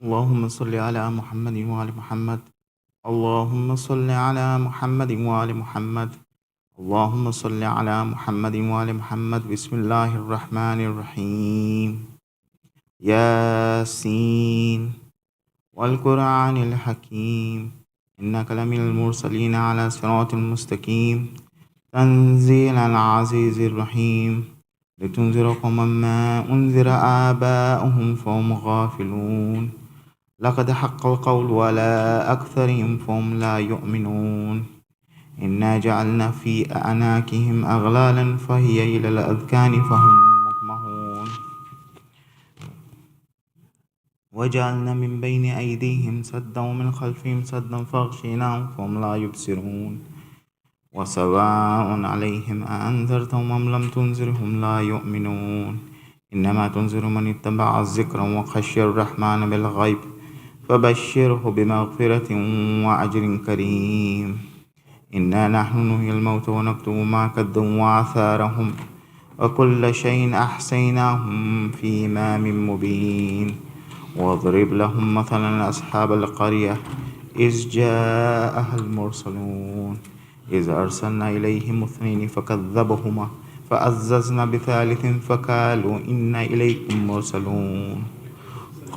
اللهم صل على محمد وآل محمد. اللهم صل على محمد وآل محمد. اللهم صل على محمد وآل محمد. بسم الله الرحمن الرحيم. ياسين والقرآن الحكيم إنك لمن المرسلين على صراط مستقيم تنزيل العزيز الرحيم لتنذر قوما ما أنذر آباؤهم فهم غافلون لقد حق القول على أكثرهم فهم لا يؤمنون إنا جعلنا في أعناقهم أغلالا فهي إلى الأذقان فهم مقمحون وجعلنا من بين أيديهم سدا ومن خلفهم سدا فاغشيناهم فهم لا يبصرون وسواء عليهم أأنذرتهم أم لم تنذرهم لا يؤمنون إنما تنذر من اتبع الذكر وخشي الرحمن بالغيب فبشره بمغفرة وأجر كريم إنا نحن نحيي الموتى ونكتب ما قدموا وآثارهم وكل شيء أحصيناهم في إمام مبين واضرب لهم مثلا أصحاب القرية إذ جاءها المرسلون إذ أرسلنا إليهم اثنين فكذبهما فعززنا بثالث فقالوا إنا إليكم مرسلون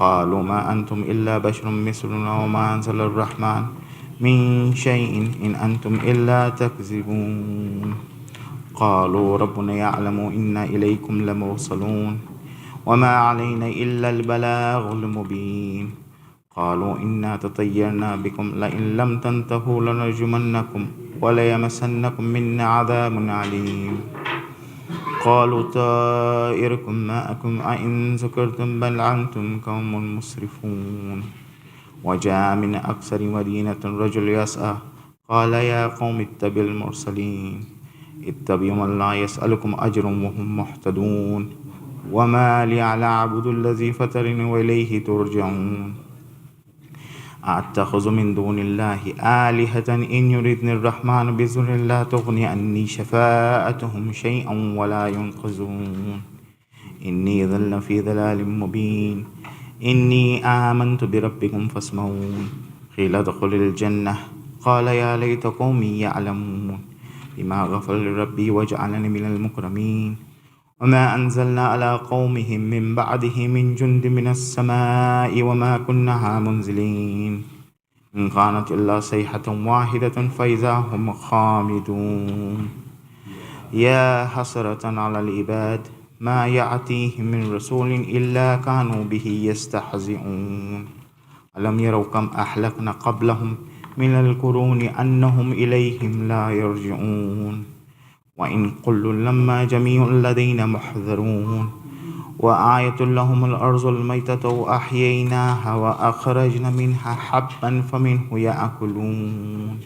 قالوا ما أنتم إلا بشر مثلنا وما أنزل الرحمن من شيء إن أنتم إلا تكذبون قالوا ربنا يعلم إنا إليكم لمرسلون وما علينا إلا البلاغ المبين قالوا إنا تطيرنا بكم لئن لم تنتهوا لنرجمنكم وليمسنكم منا عذاب عليم قالوا طائركم معكم أئن ذكرتم بل أنتم قوم مسرفون وجاء من أقصر مدينة رجل يسعى قال يا قوم اتبعوا المرسلين اتبعوا من لا يسألكم أجرا وهم مهتدون وما لي على عبد الذي فطرني وإليه ترجعون أتخذ من دون الله آلهة إن يردني الرحمن بضر لا تغني عني شفاعتهم شيئا ولا ينقذون إني ظل في ضلال مبين إني آمنت بربكم فاسمعون قيل ادخل الجنة قال يا ليت قومي يعلمون بما غفر ربي وجعلني من المكرمين وما أنزلنا على قومهم من بعده من جند من السماء وما كنا منزلين إن كانت إلا صيحة واحدة فإذا هم خامدون يا حسرة على العباد ما يأتيهم من رسول إلا كانوا به يستهزئون ألم يروا كم أهلكنا قبلهم من القرون أنهم إليهم لا يرجعون وإن كل لما جميع لدينا محضرون وآية لهم الأرض الميتة وأحييناها وأخرجنا منها حبا فمنه يأكلون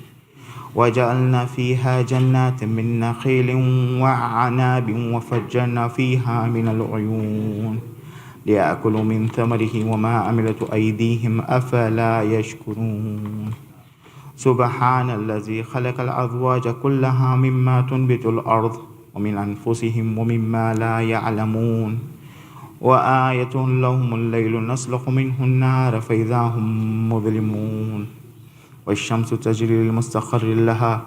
وجعلنا فيها جنات من نخيل وأعناب وفجرنا فيها من العيون ليأكلوا من ثمره وما عملت أيديهم أفلا يشكرون سبحان الذي خلق الأزواج كلها مما تنبت الأرض ومن أنفسهم ومما لا يعلمون وآية لهم الليل نسلخ منه النار فإذا هم مظلمون والشمس تجري لمستقر لها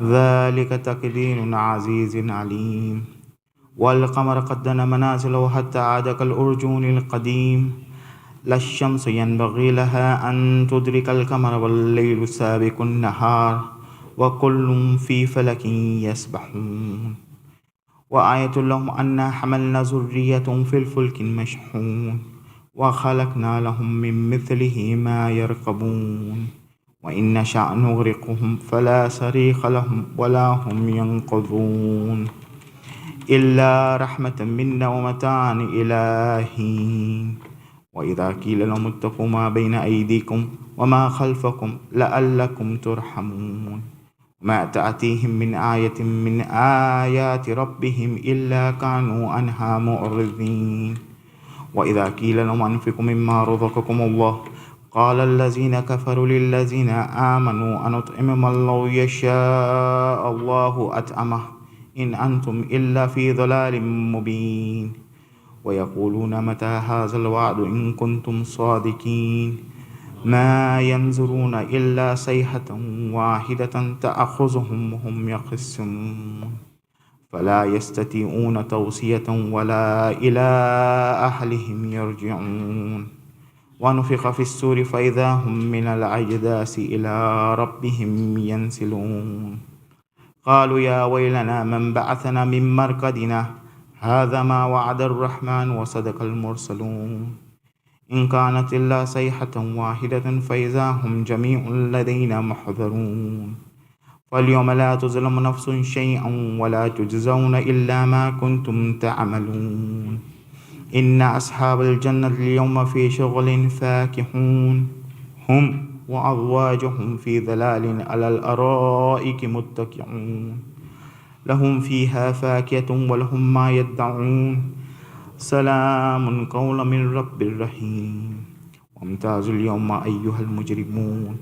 ذلك تقدير عزيز عليم والقمر قدرنا منازله حتى عاد كالأرجون القديم لا الشمس ينبغي لها أن تدرك القمر والليل سابق النهار وكل في فلك يسبحون وآية لهم أنا حملنا ذريتهم في الفلك المشحون وخلقنا لهم من مثله ما يركبون وإن نشأ نغرقهم فلا صريخ لهم ولا هم ينقذون إلا رحمة منا ومتاعا إلى حين وإذا قيل لهم اتقوا ما بين أيديكم وما خلفكم لعلكم ترحمون ما تأتيهم من آية من آيات ربهم إلا كانوا عنها معرضين وإذا قيل لهم أنفقوا مما رزقكم الله قال الذين كفروا للذين آمنوا أنطعم من لو يشاء الله أطعمه إن أنتم إلا في ضلال مبين ويقولون متى هذا الوعد إن كنتم صادقين ما ينظرون إلا صيحة واحدة تأخذهم وهم يخصمون فلا يستطيعون توصية ولا إلى أهلهم يرجعون ونفخ في السور فإذا هم من الأجداث إلى ربهم ينسلون قالوا يا ويلنا من بعثنا من مرقدنا هذا ما وعد الرحمن وصدق المرسلون إن كانت إلا صيحة واحدة فإذا هم جميع لدينا محضرون فاليوم لا تظلم نفس شيئا ولا تجزون إلا ما كنتم تعملون إن أصحاب الجنة اليوم في شغل فاكهون هم وأزواجهم في ظلال على الأرائك متكئون لهم فيها فاكهة ولهم ما يدعون سلام قولا من رب رحيم وامتازوا اليوم أيها المجرمون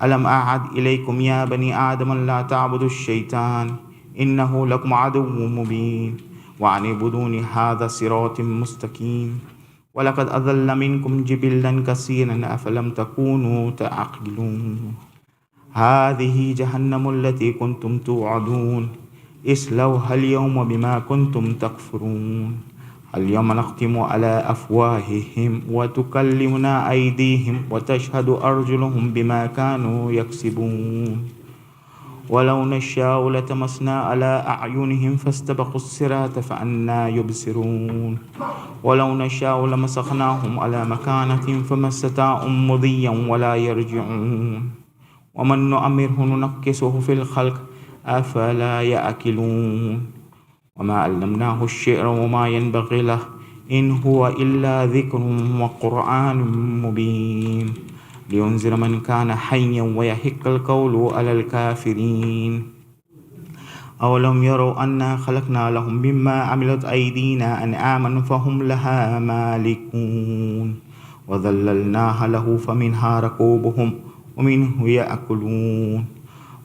ألم أعهد إليكم يا بني آدم لا تعبدوا الشيطان إنه لكم عدو مبين وأن اعبدوني هذا صراط مستقيم ولقد أضل منكم جبلا كثيرا أفلم تكونوا تعقلون هذه جهنم التي كنتم توعدون اصلوها اليوم بما كنتم تكفرون اليوم نختم على أفواههم وتكلمنا أيديهم وتشهد أرجلهم بما كانوا يكسبون ولو نشاء لتمسنا على أعينهم فاستبقوا الصراط فأنى يبصرون ولو نشاء لمسخناهم على مكانة فما استطاعوا مضيا ولا يرجعون ومن نؤمره ننكسه في الخلق أفلا يأكلون وما علمناه الشعر وما ينبغي له إن هو إلا ذكر وقرآن مبين لينذر من كان حيا ويحق القول على الكافرين أولم يروا أنا خلقنا لهم مما عملت أيدينا أنعاما فهم لها مالكون وذللناها له فمنها ركوبهم ومنه يأكلون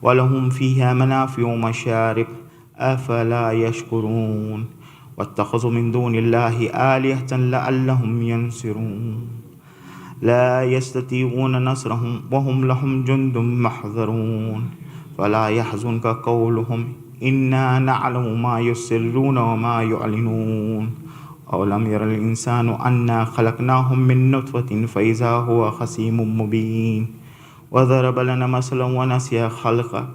ولهم فيها منافع ومشارب أفلا يشكرون واتخذوا من دون الله آلهة لعلهم ينصرون لا يستطيعون نصرهم وهم لهم جند محضرون فلا يحزنك قولهم إنا نعلم ما يسرون وما يعلنون أولم ير الإنسان أنا خلقناهم من نطفة فإذا هو خصيم مبين وضرب لنا مثلا ونسي خلقه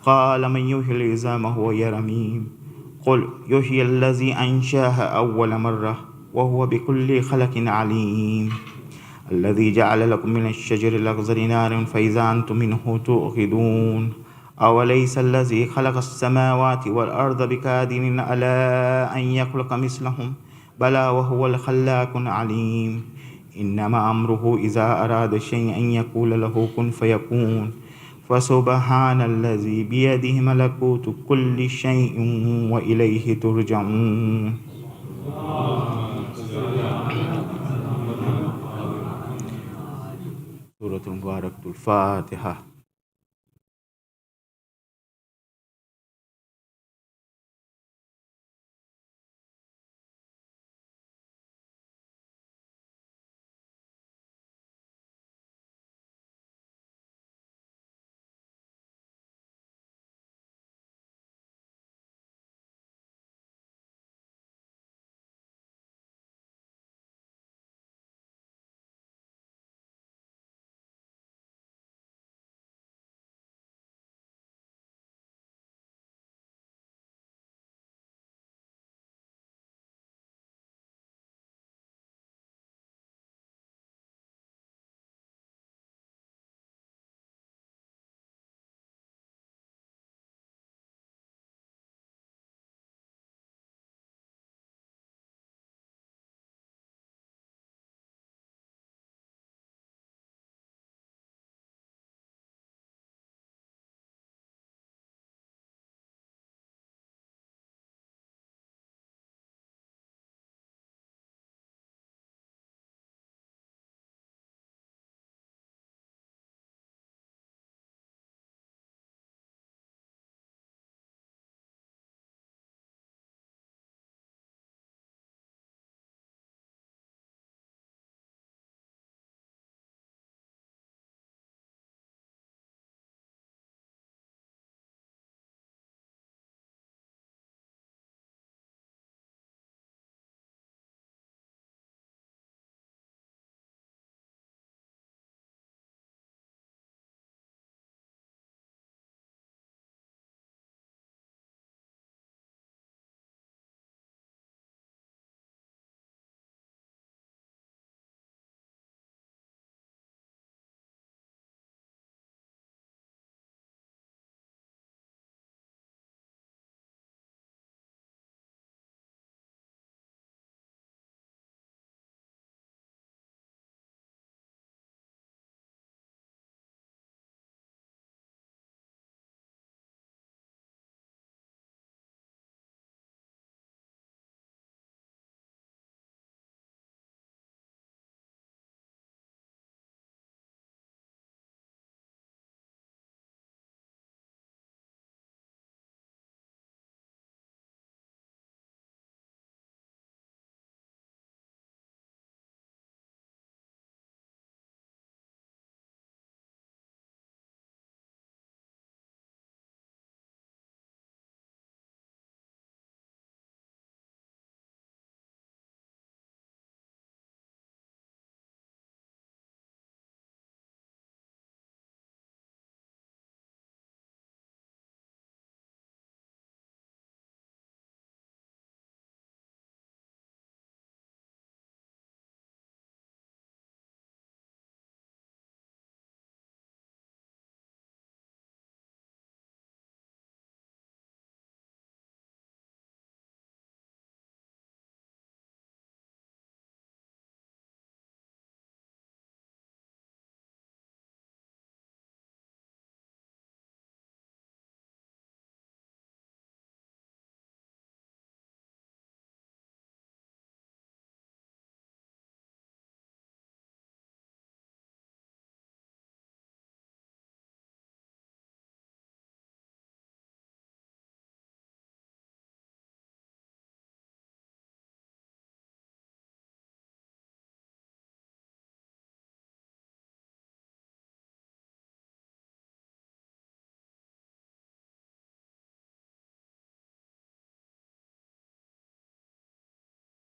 قال من يحيي العظام وهي رميم قل يحيي الذي أنشاها أول مرة وهو بكل خلق عليم الذي جعل لكم من الشجر الأخضر نارا فإذا أنتم منه توقدون أوليس الذي خلق السماوات والأرض بقادر على أن يخلق مثلهم بلى وهو الخلاق العليم إنما أمره إذا أراد شيئا أن يقول له كن فيكون فسبحان الذي بيده ملكوت كل شيء وإليه ترجعون سورة المباركة الفاتحة.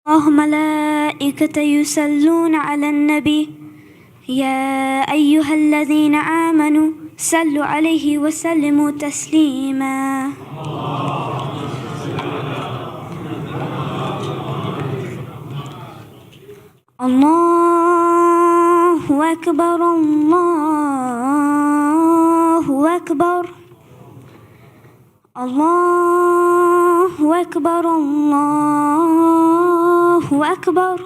الله ملائكة يصلون على النبي يا أيها الذين آمنوا صلوا عليه وسلموا تسليما. الله أكبر الله أكبر الله أكبر الله أكبر.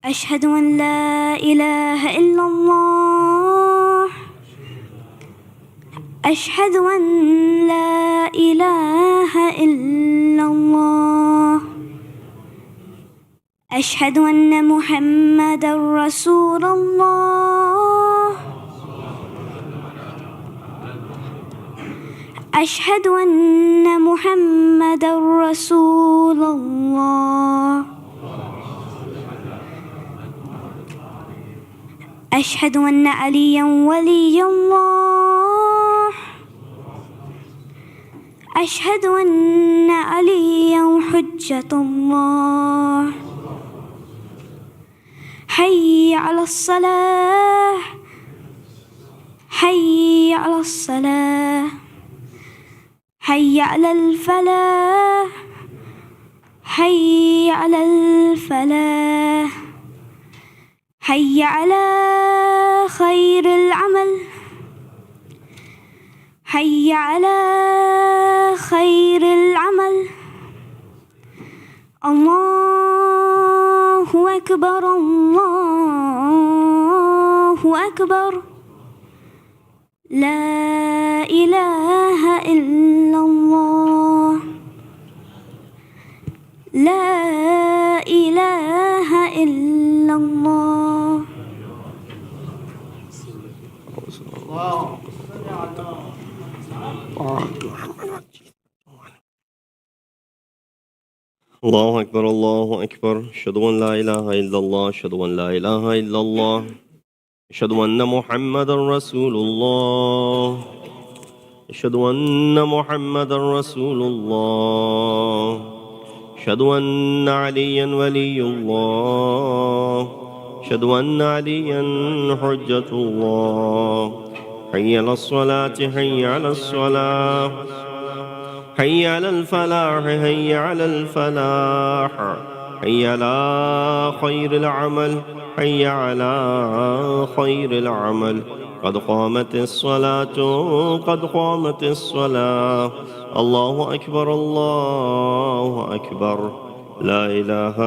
أشهد أن لا إله إلا الله. أشهد أن لا إله إلا الله. أشهد أن محمدًا رسول الله. أشهد أن محمدًا رسول الله. أشهد أن عليًا ولي الله. أشهد أن عليًا حجة الله. حي على الصلاة. حي على الصلاة. حي على الفلاح. حي على الفلاح. حي على خير العمل. حي على خير العمل. الله أكبر الله أكبر. لا إله إلا الله. لا إله إلا الله. الله أكبر الله أكبر. أشهد أن لا إله إلا الله. أشهد أن لا إله إلا الله. أشهد أن محمدا رسول الله. أشهد أن محمدا رسول الله. أشهد أن عليا ولي الله. أشهد أن عليا حجة الله. حي على الصلاة. حي على الصلاة. حي على الفلاح. حي على الفلاح. حي على خير العمل. حي على خير العمل. قد قامت الصلاة. قد قامت الصلاة. الله أكبر الله أكبر. لا إله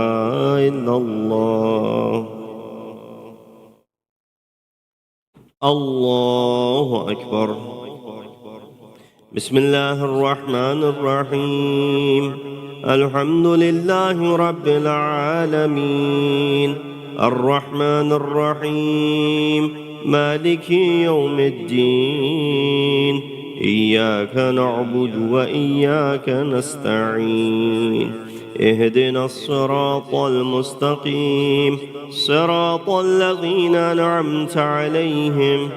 إلا الله. الله أكبر. بسم الله الرحمن الرحيم. الحمد لله رب العالمين الرحمن الرحيم مالك يوم الدين. إياك نعبد وإياك نستعين. اهدنا الصراط المستقيم صراط الذين أنعمت عليهم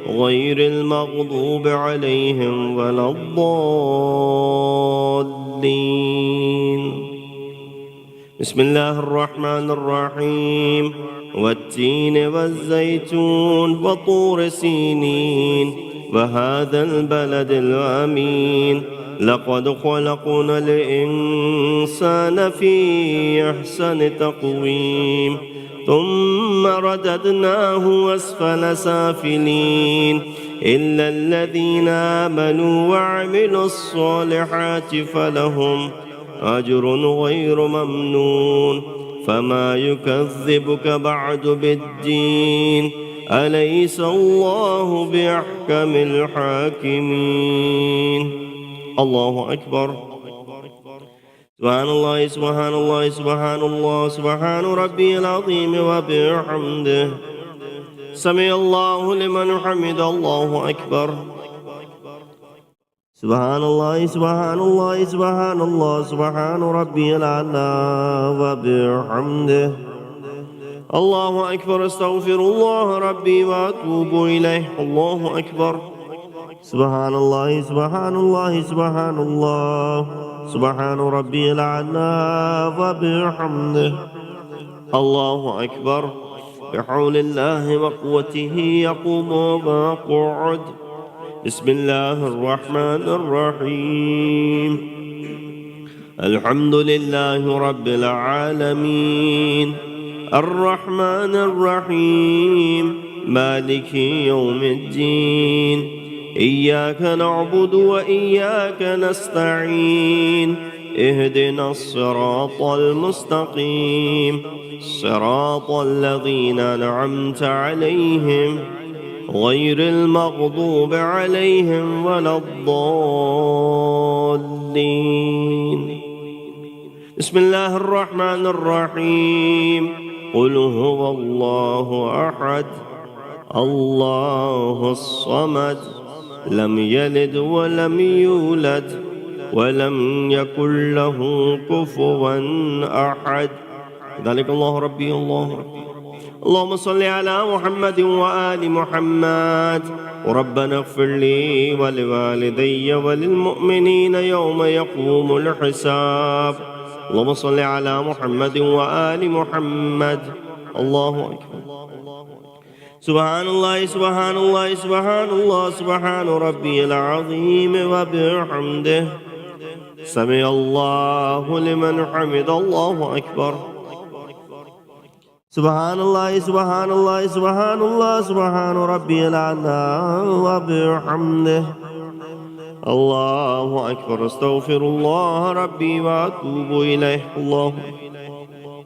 غير المغضوب عليهم ولا الضالين. بسم الله الرحمن الرحيم. والتين والزيتون وطور سينين وهذا البلد الأمين. لقد خلقنا الإنسان في أحسن تقويم ثم رددناه أسفل سافلين إلا الذين آمنوا وعملوا الصالحات فلهم أجر غير ممنون. فما يكذبك بعد بالدين. أليس الله بأحكم الحاكمين. الله أكبر. سبحان الله سبحان الله سبحان الله سبحان ربي العظيم وبحمده. سمع الله لمن حمد. الله أكبر. سبحان الله سبحان الله سبحان الله سبحان ربي الأعلى وبحمده. الله أكبر. استغفر الله ربي وأتوب إليه. الله أكبر. سبحان الله سبحان الله سبحان الله سبحان ربي الأعلى وبحمده. الله أكبر. بحول الله وقوته يقوم ويقعد. بسم الله الرحمن الرحيم. الحمد لله رب العالمين الرحمن الرحيم مالك يوم الدين. إياك نعبد وإياك نستعين. اهدنا الصراط المستقيم صراط الذين أنعمت عليهم غير المغضوب عليهم ولا الضالين. بسم الله الرحمن الرحيم. قل هو الله أحد الله الصمد لم يلد ولم يولد ولم يكن له كفوا أحد. ذلك الله ربي الله ربي. اللهم صل على محمد وآل محمد. وربنا اغفر لي ولوالدي وللمؤمنين يوم يقوم الحساب. اللهم صل على محمد وآل محمد. الله أكبر. سبحان الله سبحان الله سبحان الله سبحان ربي العظيم وبحمده. سمع الله لمن حمد. الله أكبر. سبحان الله سبحان الله سبحان الله سبحان ربي الأعلى وبحمده. الله أكبر. استغفر الله ربي وأتوب إليه. الله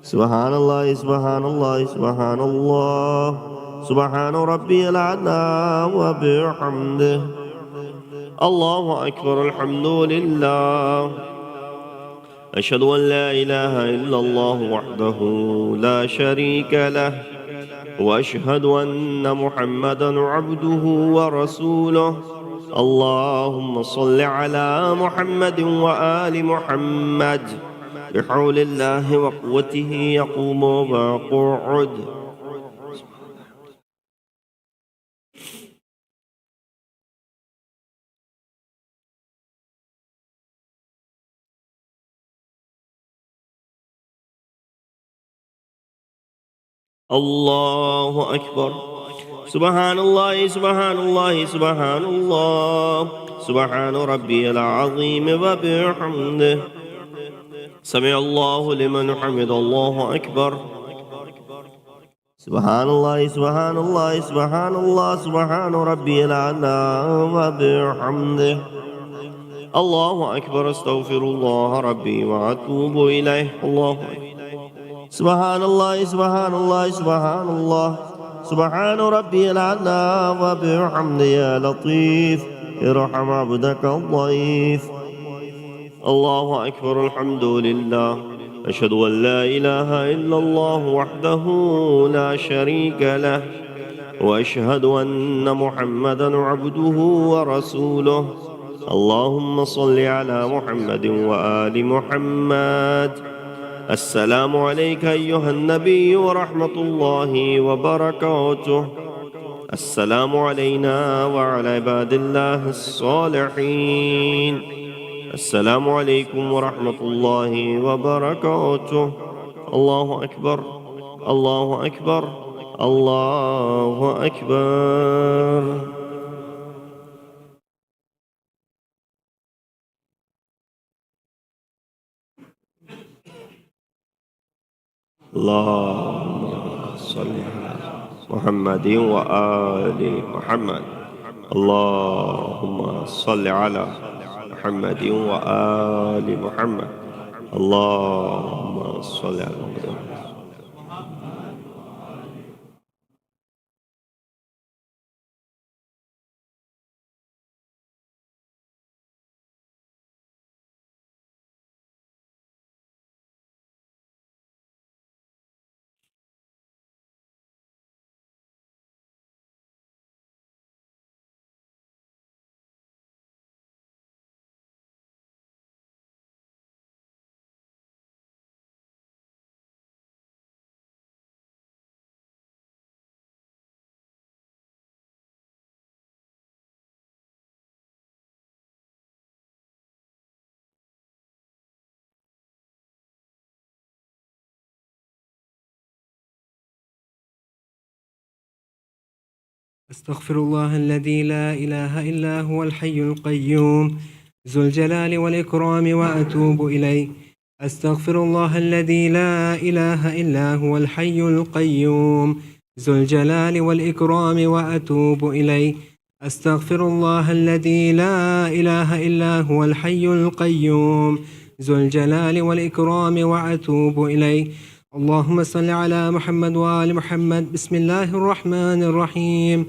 سبحان الله سبحان الله سبحان الله سبحان ربي الأعلى وبحمده. الله أكبر. الحمد لله. أشهد أن لا إله إلا الله وحده لا شريك له وأشهد أن محمدا عبده ورسوله. اللهم صل على محمد وآل محمد. بحول الله وقوته يقوم ويقعد. الله أكبر. سبحان الله سبحان الله سبحان الله سبحان ربي العظيم وبحمده. سمع الله لمن حمد. الله أكبر. سبحان الله سبحان الله سبحان الله سبحان ربي الأعلى وبحمده. الله أكبر. استغفر الله ربي وأتوب إليه. الله أكبر. سبحان الله سبحان الله سبحان الله سبحان ربي الأعلى وبحمده. يا لطيف ارحم عبدك الضعيف. الله أكبر. الحمد لله. أشهد أن لا إله إلا الله وحده لا شريك له وأشهد أن محمدا عبده ورسوله. اللهم صل على محمد وآل محمد. السلام عليك أيها النبي ورحمة الله وبركاته. السلام علينا وعلى عباد الله الصالحين. السلام عليكم ورحمة الله وبركاته. الله أكبر. الله أكبر. الله أكبر. اللهم صل على محمد وآل محمد. اللهم صل على محمد وآل محمد. اللهم صل على محمد. أستغفر الله الذي لا إله إلا هو الحي القيوم ذو الجلال والإكرام وأتوب إليه. أستغفر الله الذي لا إله إلا هو الحي القيوم ذو الجلال والإكرام وأتوب إليه. أستغفر الله الذي لا إله إلا هو الحي القيوم ذو الجلال والإكرام وأتوب إليه. اللهم صل على محمد وآل محمد. بسم الله الرحمن الرحيم.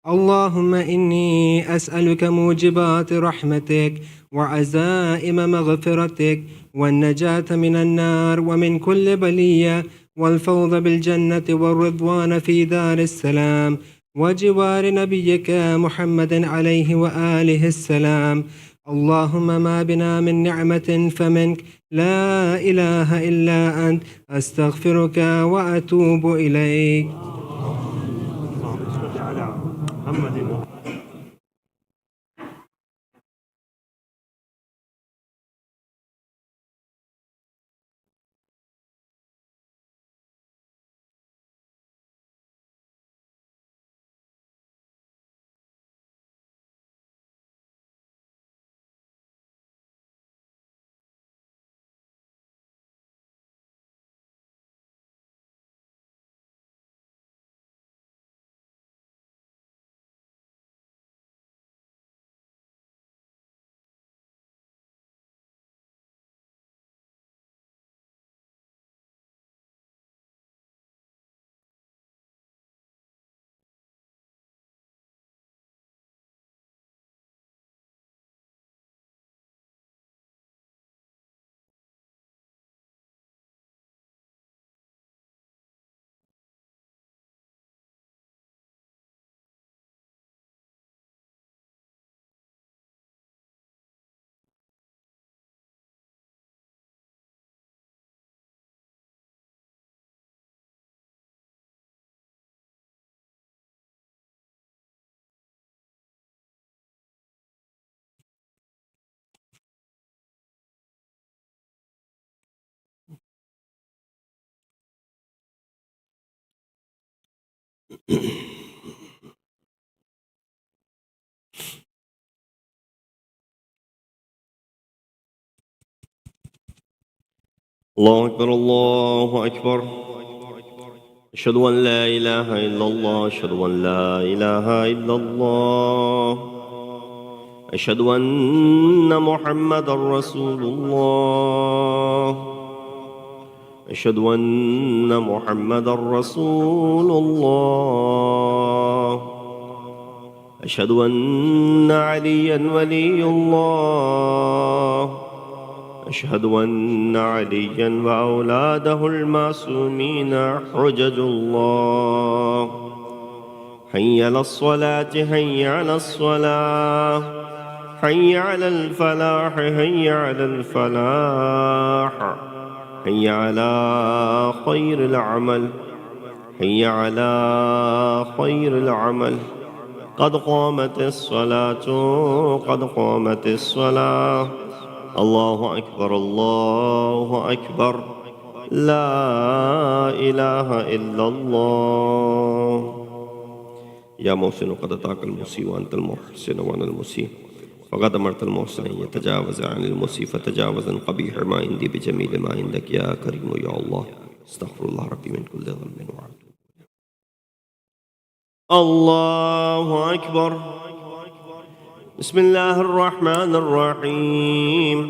اللهم إني أسألك موجبات رحمتك وعزائم مغفرتك والنجاة من النار ومن كل بلية والفوز بالجنة والرضوان في دار السلام وجوار نبيك محمد عليه وآله السلام. اللهم ما بنا من نعمة فمنك، لا إله إلا أنت، أستغفرك وأتوب إليك. الله أكبر الله أكبر. أشهد أن لا إله إلا الله. أشهد أن لا إله إلا الله. أشهد أن محمدا رسول الله. أشهد أن محمدا رسول الله. أشهد أن عليا ولي الله. أشهد أن عليا وأولاده المعصومين حجج الله. حي على الصلاة حي على الصلاة حي على الفلاح حي على الفلاح حي على خير العمل حي على خير العمل. قد قامت الصلاة قد قامت الصلاة. الله أكبر الله أكبر. لا إله إلا الله. يا محسن قد أتاك المسيء وأنت المحسن وأنا المسيء، فقد أمرت المحسن أن يتجاوز عن المسيء فتجاوزا قبيح ما عندي بجميل ما عندك يا كريم يا الله. استغفر الله ربي من كل ذنب وعدو. الله أكبر. بسم الله الرحمن الرحيم.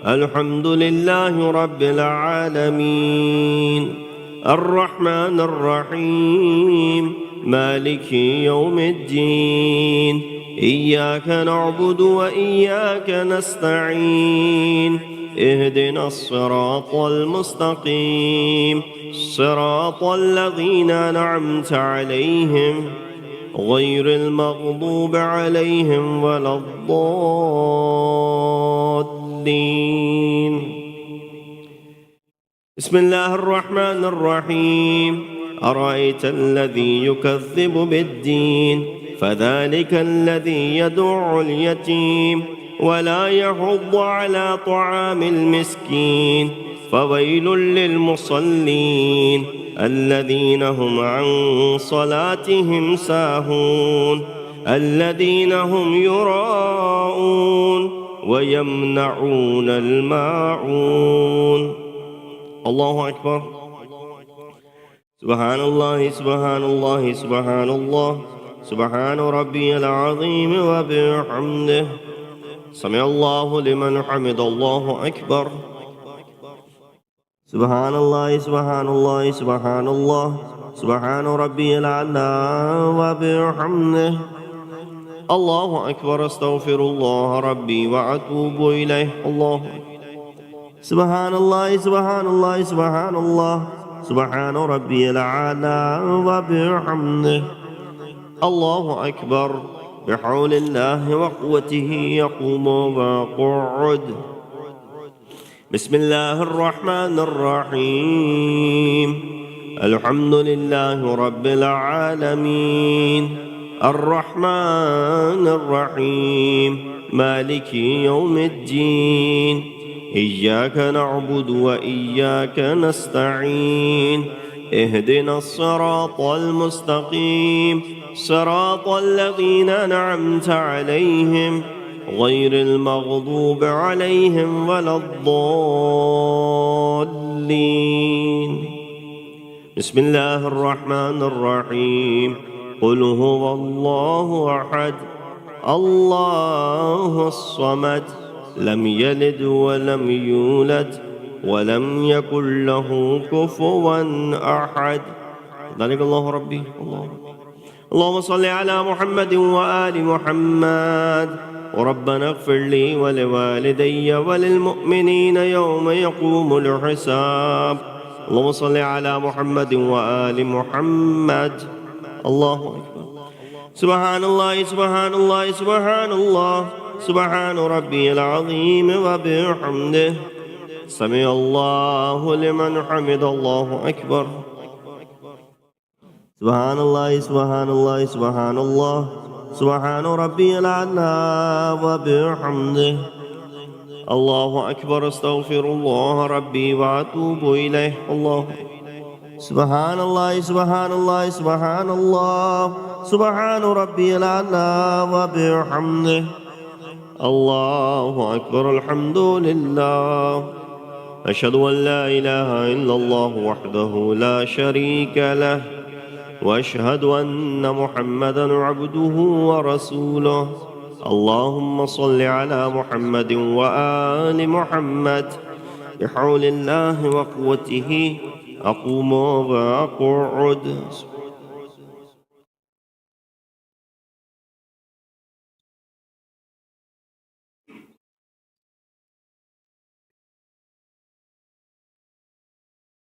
الحمد لله رب العالمين الرحمن الرحيم مالك يوم الدين. إياك نعبد وإياك نستعين. اهدنا الصراط المستقيم صراط الذين أنعمت عليهم غير المغضوب عليهم ولا الضالين. بسم الله الرحمن الرحيم. أرأيت الذي يكذب بالدين فذلك الذي يدع اليتيم ولا يحض على طعام المسكين. فويل للمصلين الذين هم عن صلاتهم ساهون الذين هم يراءون ويمنعون الماعون. الله أكبر. سبحان الله سبحان الله سبحان الله سبحان ربي العظيم وبحمده. سمع الله لمن حمد. الله أكبر. سبحان الله سبحان الله سبحان الله سبحان ربي الأعلى وبحمده. الله أكبر. أستغفر الله ربي وأتوب إليه. الله سبحان الله سبحان الله سبحان الله سبحان ربي الأعلى وبحمده. الله أكبر. بحول الله وقوته يقوم ويقعد. بسم الله الرحمن الرحيم. الحمد لله رب العالمين الرحمن الرحيم مالك يوم الدين. إياك نعبد وإياك نستعين. اهدنا الصراط المستقيم صراط الذين أنعمت عليهم غير المغضوب عليهم ولا الضالين. بسم الله الرحمن الرحيم. قل هو الله أحد الله الصمد لم يلد ولم يولد ولم يكن له كفوا أحد. ذلك الله ربي. اللهم صل على محمد وآل محمد. وربنا اغفر لي ولوالدي وللمؤمنين يوم يقوم الحساب. اللهم صل على محمد وآل محمد. الله أكبر. سبحان الله سبحان الله سبحان الله سبحان ربي العظيم وبحمده. سمع الله لمن حمد. الله أكبر. سبحان الله سبحان الله سبحان الله سبحان ربي الأعلى وبحمده. الله أكبر. أستغفر الله ربي وأتوب إليه. الله سبحان الله سبحان الله سبحان الله سبحان ربي الأعلى وبحمده. الله أكبر. الحمد لله. أشهد أن لا إله إلا الله وحده لا شريك له وأشهد أن محمدًا عبده ورسوله. اللهم صل على محمد وآل محمد. بحول الله وقوته أقوم وأقعد.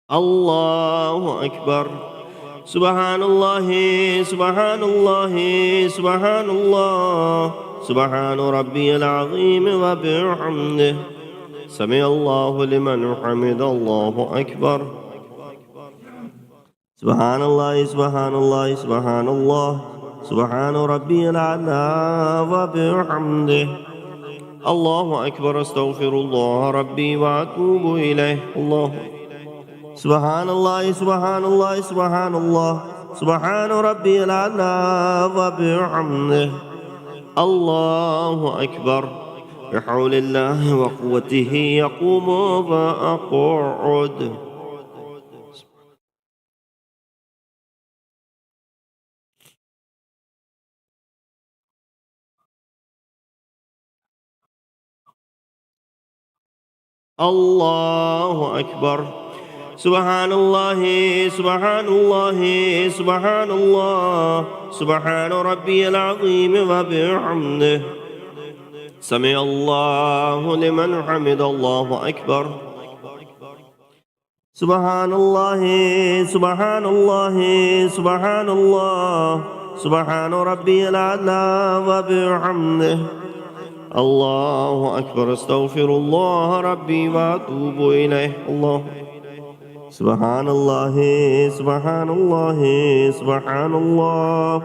الله أكبر. سبحان الله سبحان الله سبحان الله سبحان ربي العظيم وبحمده. سمع الله لمن حمد. الله أكبر. سبحان الله سبحان الله سبحان الله سبحان ربي الأعلى وبحمده. الله أكبر. أستغفر الله ربي وأتوب إليه. الله سبحان الله سبحان الله سبحان الله سبحان ربي الأعلى وبحمده. الله أكبر. بحول الله وقوته يقوم وأقعد. الله أكبر. سبحان الله سبحان الله سبحان الله سبحان ربي العظيم وبحمده. سمع الله لمن حمد. الله أكبر. سبحان الله سبحان الله سبحان الله سبحان ربي الأعلى وبحمده. الله أكبر. أستغفر الله ربي وأتوب إليه. الله سبحان الله سبحان الله سبحان الله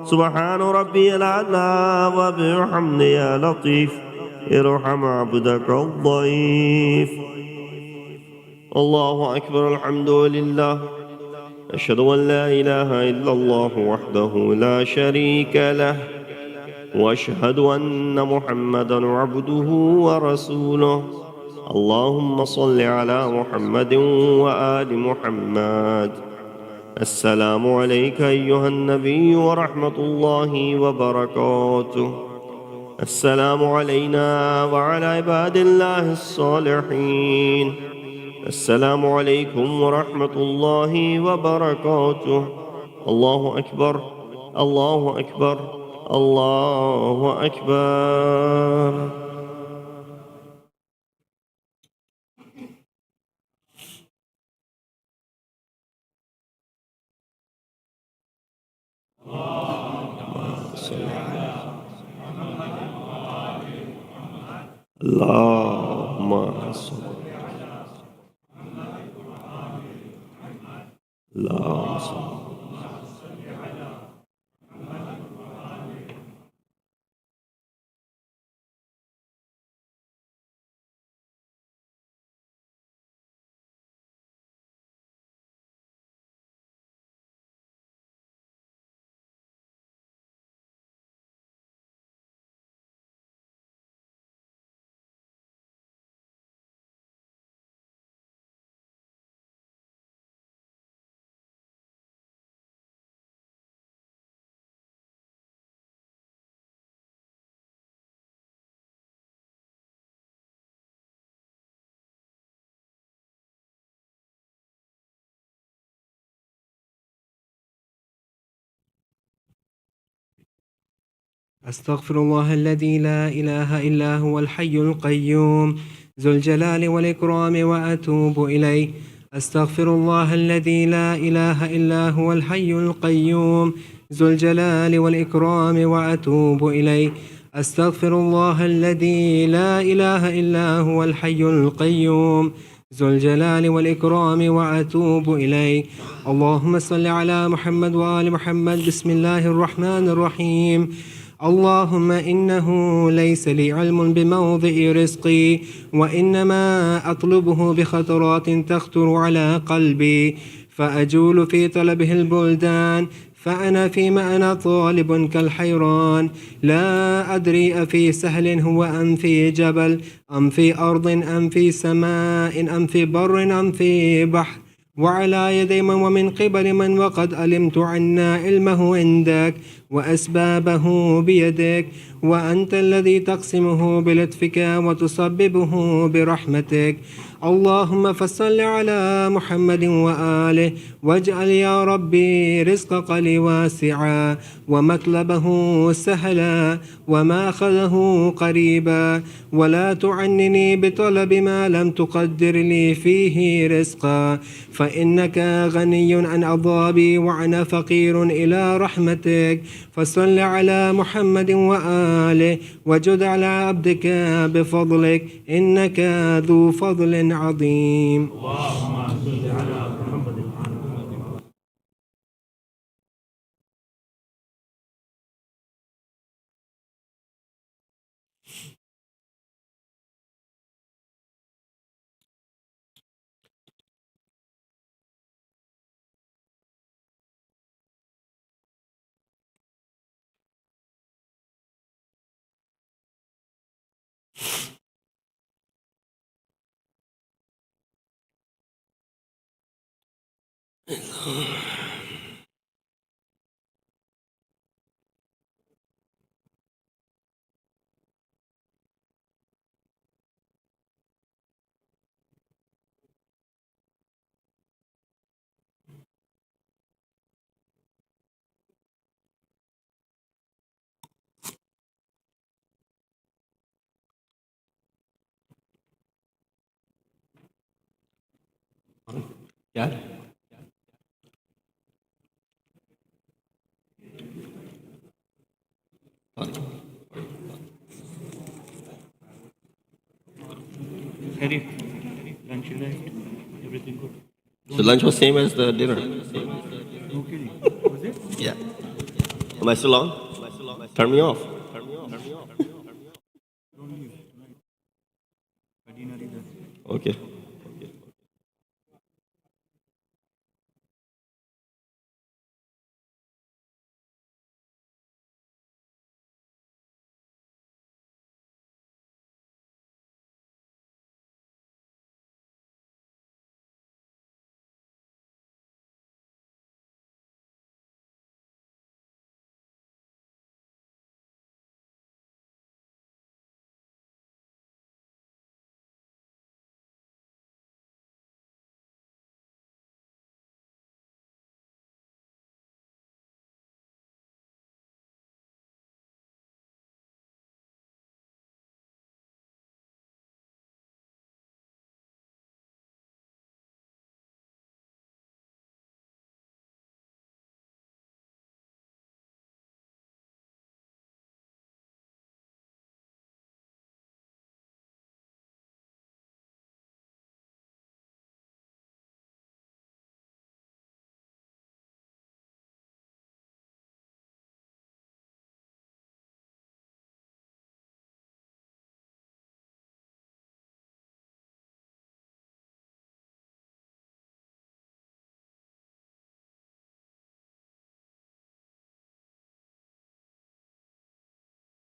سبحان ربي الأعلى وبحمده. يا لطيف ارحم عبدك الضعيف. الله أكبر. الحمد لله. أشهد أن لا إله إلا الله وحده لا شريك له وأشهد أن محمدا عبده ورسوله اللهم صل على محمد وآل محمد. السلام عليك أيها النبي ورحمة الله وبركاته. السلام علينا وعلى عباد الله الصالحين. السلام عليكم ورحمة الله وبركاته. الله أكبر الله أكبر الله أكبر. اللهم صل اللهم صل. أستغفر الله الذي لا إله إلا هو الحي القيوم ذو الجلال والإكرام وأتوب إليه. أستغفر الله الذي لا إله إلا هو الحي القيوم ذو الجلال والإكرام وأتوب إليه. أستغفر الله الذي لا إله إلا هو الحي القيوم ذو الجلال والإكرام وأتوب إليه. اللهم صل على محمد وآل محمد. بسم الله الرحمن الرحيم. اللهم إنه ليس لي علم بموضع رزقي وإنما أطلبه بخطرات تخطر على قلبي فأجول في طلبه البلدان فأنا فيما أنا طالب كالحيران لا أدري أفي سهل هو أم في جبل أم في أرض أم في سماء أم في بر أم في بحر وعلى يدي من ومن قبل من وقد علمت عنا علمه عندك وأسبابه بيدك وأنت الذي تقسمه بلطفك وتصببه برحمتك. اللهم فصل على محمد وآله واجعل يا ربي رزق قلي واسعا ومطلبه سهلا وماخذه قريبا ولا تعنني بطلب ما لم تقدر لي فيه رزقا فإنك غني عن عذابي وأنا فقير إلى رحمتك. فصل على محمد وآله وجد على عبدك بفضلك إنك ذو فضل عظيم. اللهم صل على محمد क्या Harry, lunch you right? Everything good? The lunch was same as the dinner. No kidding. Was it? Yeah. Am I still on? Turn me off. Don't leave. Right. I didn't know either. Okay.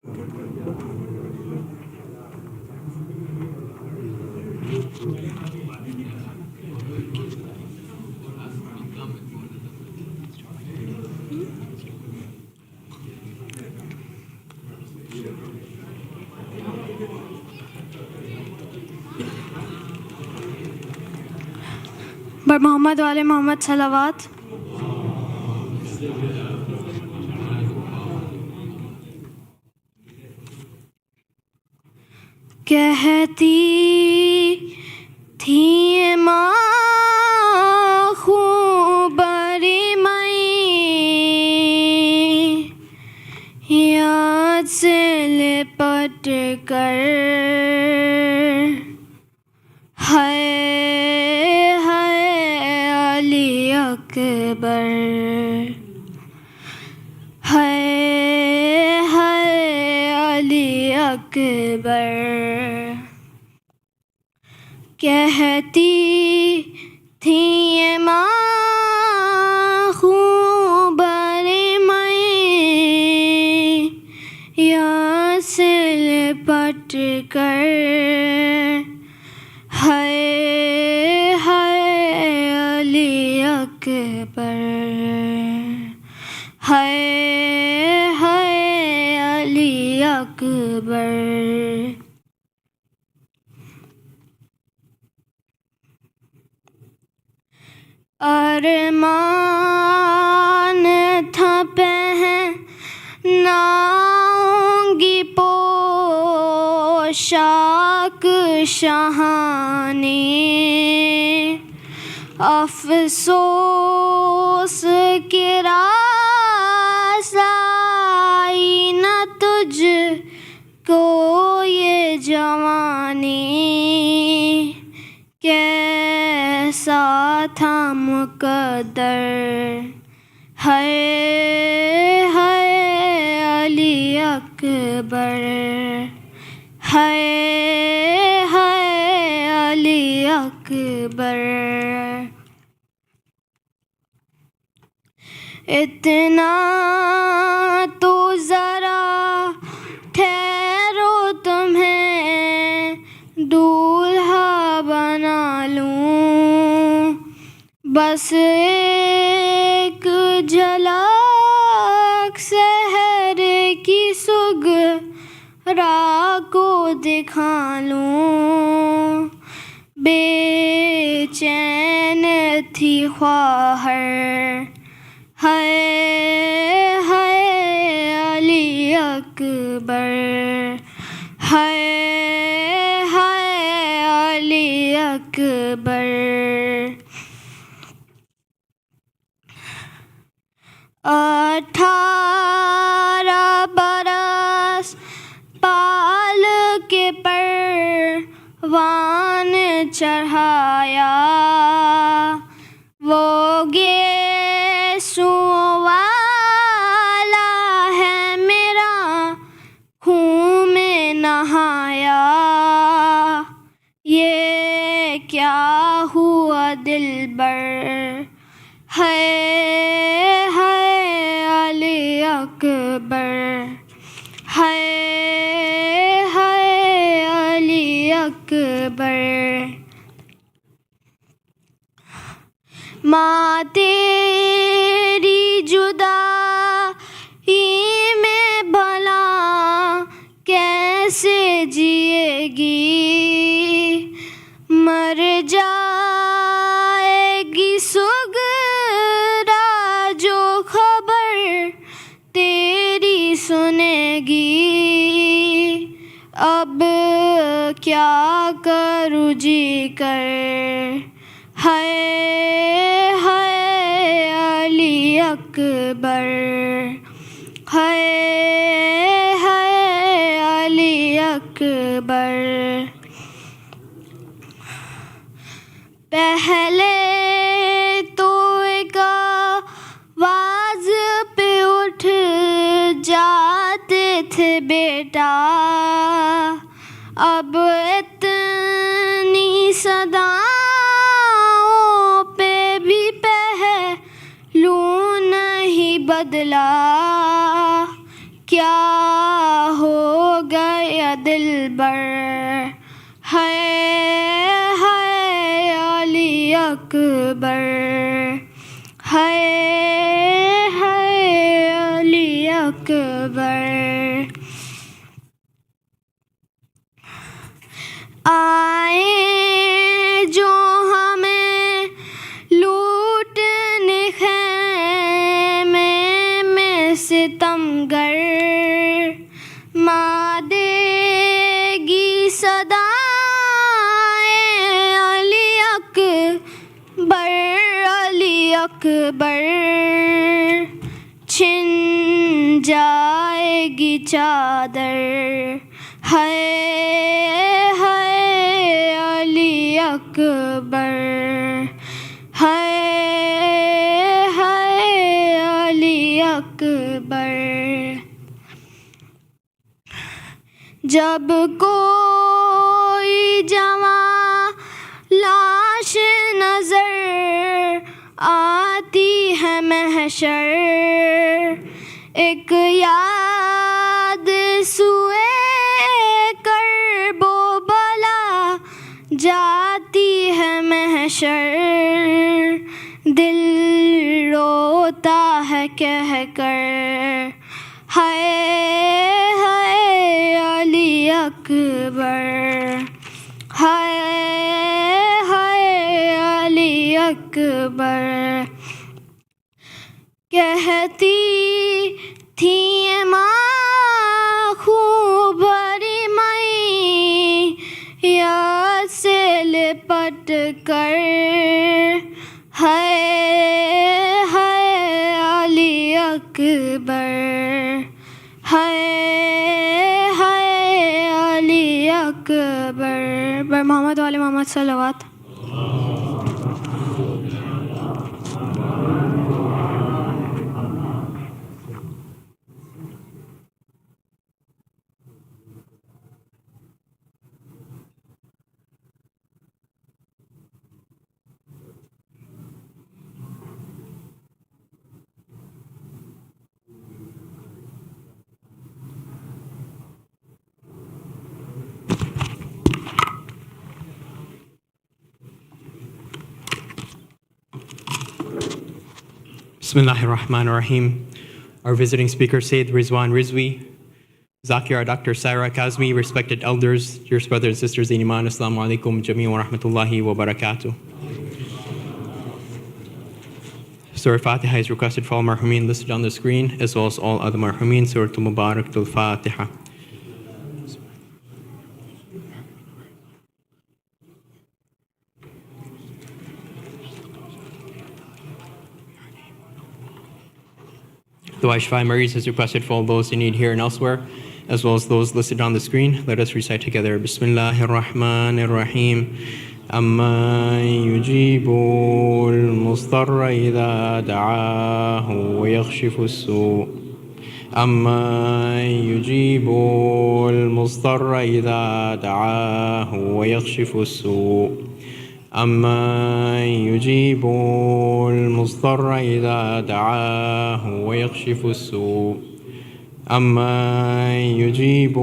بر محمد والے محمد صلوات. کہتی تھی ماں خوبری میں یاد سے لپٹ کر علی اکبر علی اکبر. کہتی تھی ماں خوبری میں یاد سے لپٹ کر علی اکبر علی اکبر. ارمان تھا پہناؤں گی پوشاک شاہانی افسوس کہ راس آئی نہ تجھ کو یہ جوانی کیسا تھا مقدر علی اکبر علی اکبر. اتنا تو ذرا ٹھہرو تمہیں دولہا بنا لوں بس ایک جھلک سحر کی سغرا کو دکھا لوں. بے چین تھی خواہر علی اکبر علی اکبر. 18 برس پال کے پروان چڑھایا وہ گیسوں والا ہے میرا خون میں نہایا. یہ کیا ہوا دلبر علی اکبر علی اکبر. ماں تیری جدائی میں بھلا کیسے جیے گی مر جائے گی سغرا جو خبر تیری سنے گی. اب کیا کروں جی کر علی اکبر علی اکبر. پہلے تو ایک آواز پہ اٹھ جاتے تھے بیٹا اب اتنی صداؤں پہ بھی پہلو نہیں بدلا. کیا ہو دلبر ہے علی اکبر ہے علی اکبر آئے جو ہمیں لوٹنے خیمے میں ستمگر ماں دے گی صدائے علی اکبر علی اکبر چھن جائے گی چادر ہے علی اکبر ہے علی اکبر جب کوئی جوان لاش نظر آتی ہے محشر ایک یاد سوئے کرب و بلا جاتی ہے محشر دل روتا ہے کہہ کر ہے علی اکبر ہے علی اکبر کہتی تھی ماں خوب بھری مئی یاد سے لپٹ کر ہے علی اکبر ہے علی اکبر بر محمد و آل محمد صلوات Bismillahir Rahmanir Rahim. Our visiting speaker, Syed Rizwan Rizvi, Zakir, Dr. Saira Kazmi, respected elders, dear brothers and sisters in Iman, Assalamu alaikum, Jameen wa rahmatullahi wa barakatuh. Surah Fatiha is requested for all marhumin listed on the screen, as well as all other marhumin. Surah Mubarak al-Fatiha. Dua Shifai Maries is requested for all those in need here and elsewhere, as well as those listed on the screen. Let us recite together. Bismillahir Rahmanir Rahim. أَمَّن يُجِيبُ الْمُضْطَرَّ إِذَا دَعَاهُ وَيَكْشِفُ السُّوءَ أَمَّن يُجِيبُ الْمُضْطَرَّ إِذَا دَعَاهُ وَيَكْشِفُ السُّوءَ أَمَّن يُجِيبُ الْمُضْطَرَّ إِذَا دَعَاهُ وَيَكْشِفُ السُّوءَ أَمَّن يُجِيبُ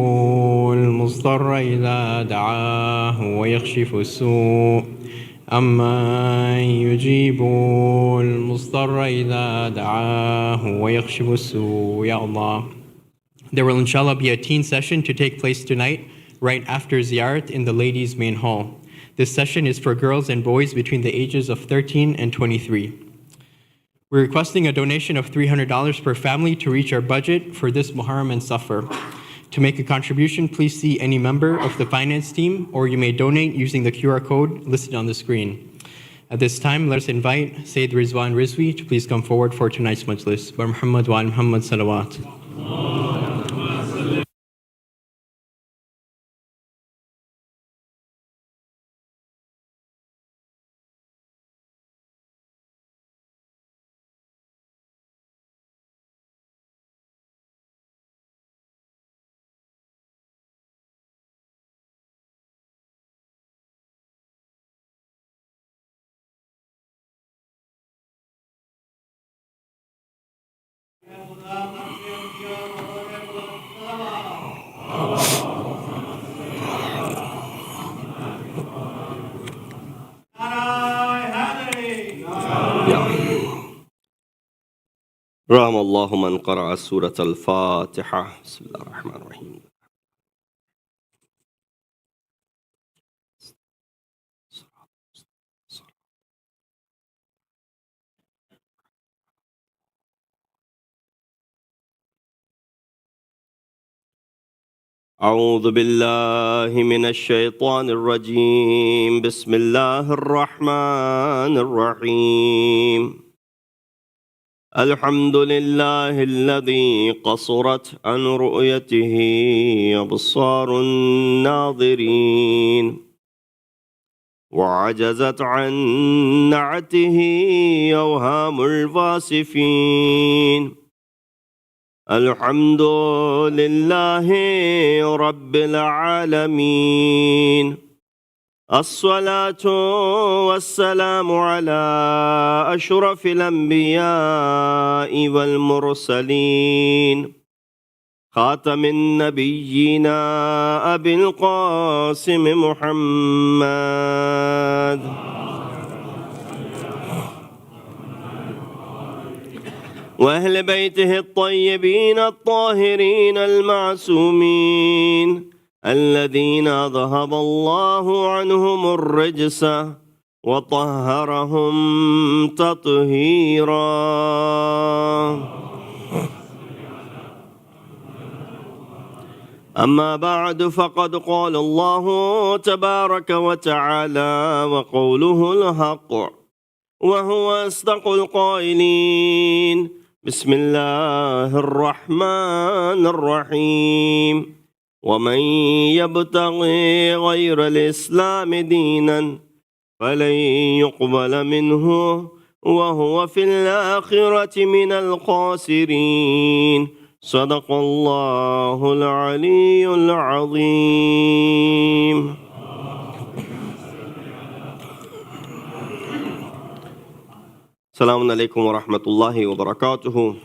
الْمُضْطَرَّ إِذَا دَعَاهُ وَيَكْشِفُ السُّوءَ أَمَّن يُجِيبُ الْمُضْطَرَّ إِذَا دَعَاهُ وَيَكْشِفُ السُّوءَ. Ya Allah. There will inshallah be a teen session to take place tonight, right after Ziyarat in the ladies' main hall. This session is for girls and boys between the ages of 13 and 23. We're requesting a donation of $300 per family to reach our budget for this Muharram and Safar. To make a contribution, please see any member of the finance team, or you may donate using the QR code listed on the screen. At this time, let us invite Syed Rizwan Rizvi to please come forward for tonight's Majlis. Bar Muhammad wa al Muhammad Salawat. رحم الله من قرأ سورة الفاتحة. بسم الله الرحمن الرحيم. أعوذ بالله من الشيطان الرجيم. بسم الله الرحمن الرحيم. الحمد لله الذي قصرت عن رؤيته أبصار الناظرين وعجزت عن نعته أوهام الفاسفين. الحمد لله رب العالمين. الصلاة والسلام على أشرف الأنبياء والمرسلين خاتم النبيين أبي القاسم محمد وأهل بيته الطيبين الطاهرين المعصومين الذين ذهب الله عنهم الرجس وطهرهم تطهيرا. أما بعد فقد قال الله تبارك وتعالى وقوله الحق وهو أصدق القائلين. بسم الله الرحمن الرحيم. ومن يبتغي غير الإسلام دينا فلن يقبل منه وهو في الآخرة من الخاسرين. صدق الله العلي العظيم. Assalamu alaikum wa rahmatullahi wa barakatuhu.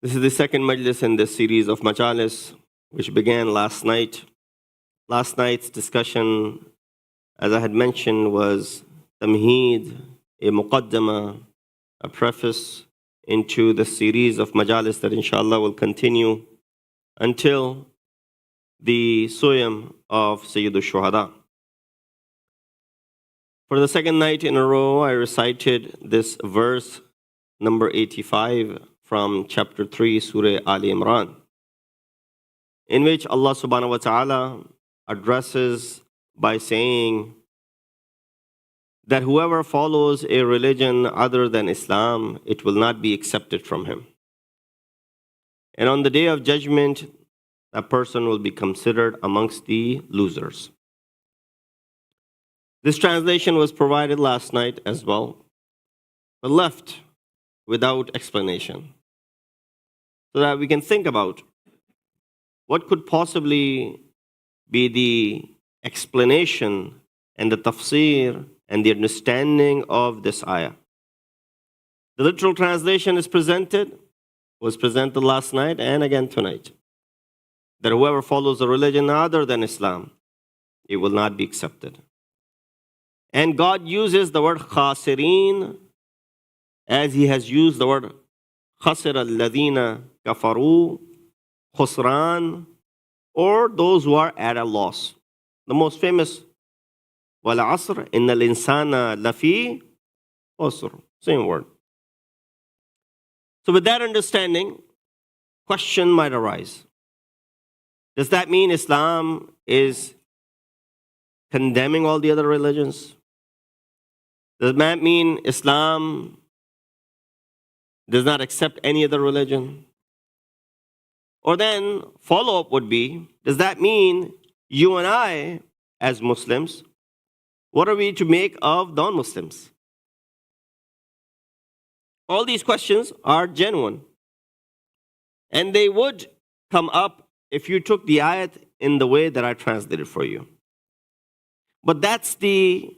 This is the second Majlis in this series of Majalis, which began last night. Last night's discussion, as I had mentioned, was Tamheed, a Muqaddama, a preface into the series of Majalis that inshallah will continue until the Suyam of Sayyidul Shuhada. For the second night in a row, I recited this verse, number 85, from chapter 3, Surah Ali Imran, in which Allah subhanahu wa ta'ala addresses by saying that whoever follows a religion other than Islam, it will not be accepted from him. And on the day of judgment, that person will be considered amongst the losers. This translation was provided last night as well, but left without explanation, so that we can think about what could possibly be the explanation and the tafsir and the understanding of this ayah. The literal translation was presented last night and again tonight, that whoever follows a religion other than Islam, it will not be accepted. And God uses the word khasirin as He has used the word khasir al-ladina kafaru, khusran, or those who are at a loss. The most famous, wal asr innal insana lafi khusr, same word. So with that understanding, question might arise. Does that mean Islam is condemning all the other religions? Does that mean Islam does not accept any other religion? Or then follow-up would be, does that mean you and I, as Muslims, what are we to make of non-Muslims? All these questions are genuine. And they would come up if you took the ayat in the way that I translated for you. But that's the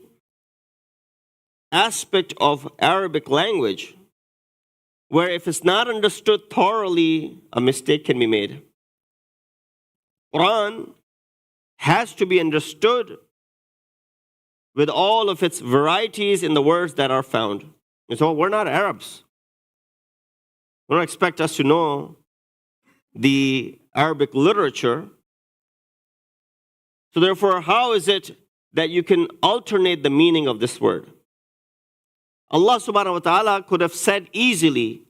aspect of Arabic language where if it's not understood thoroughly, a mistake can be made. Quran has to be understood with all of its varieties in the words that are found. And so we're not Arabs. We don't expect us to know the Arabic literature. So therefore, how is it that you can alternate the meaning of this word? Allah subhanahu wa ta'ala could have said easily,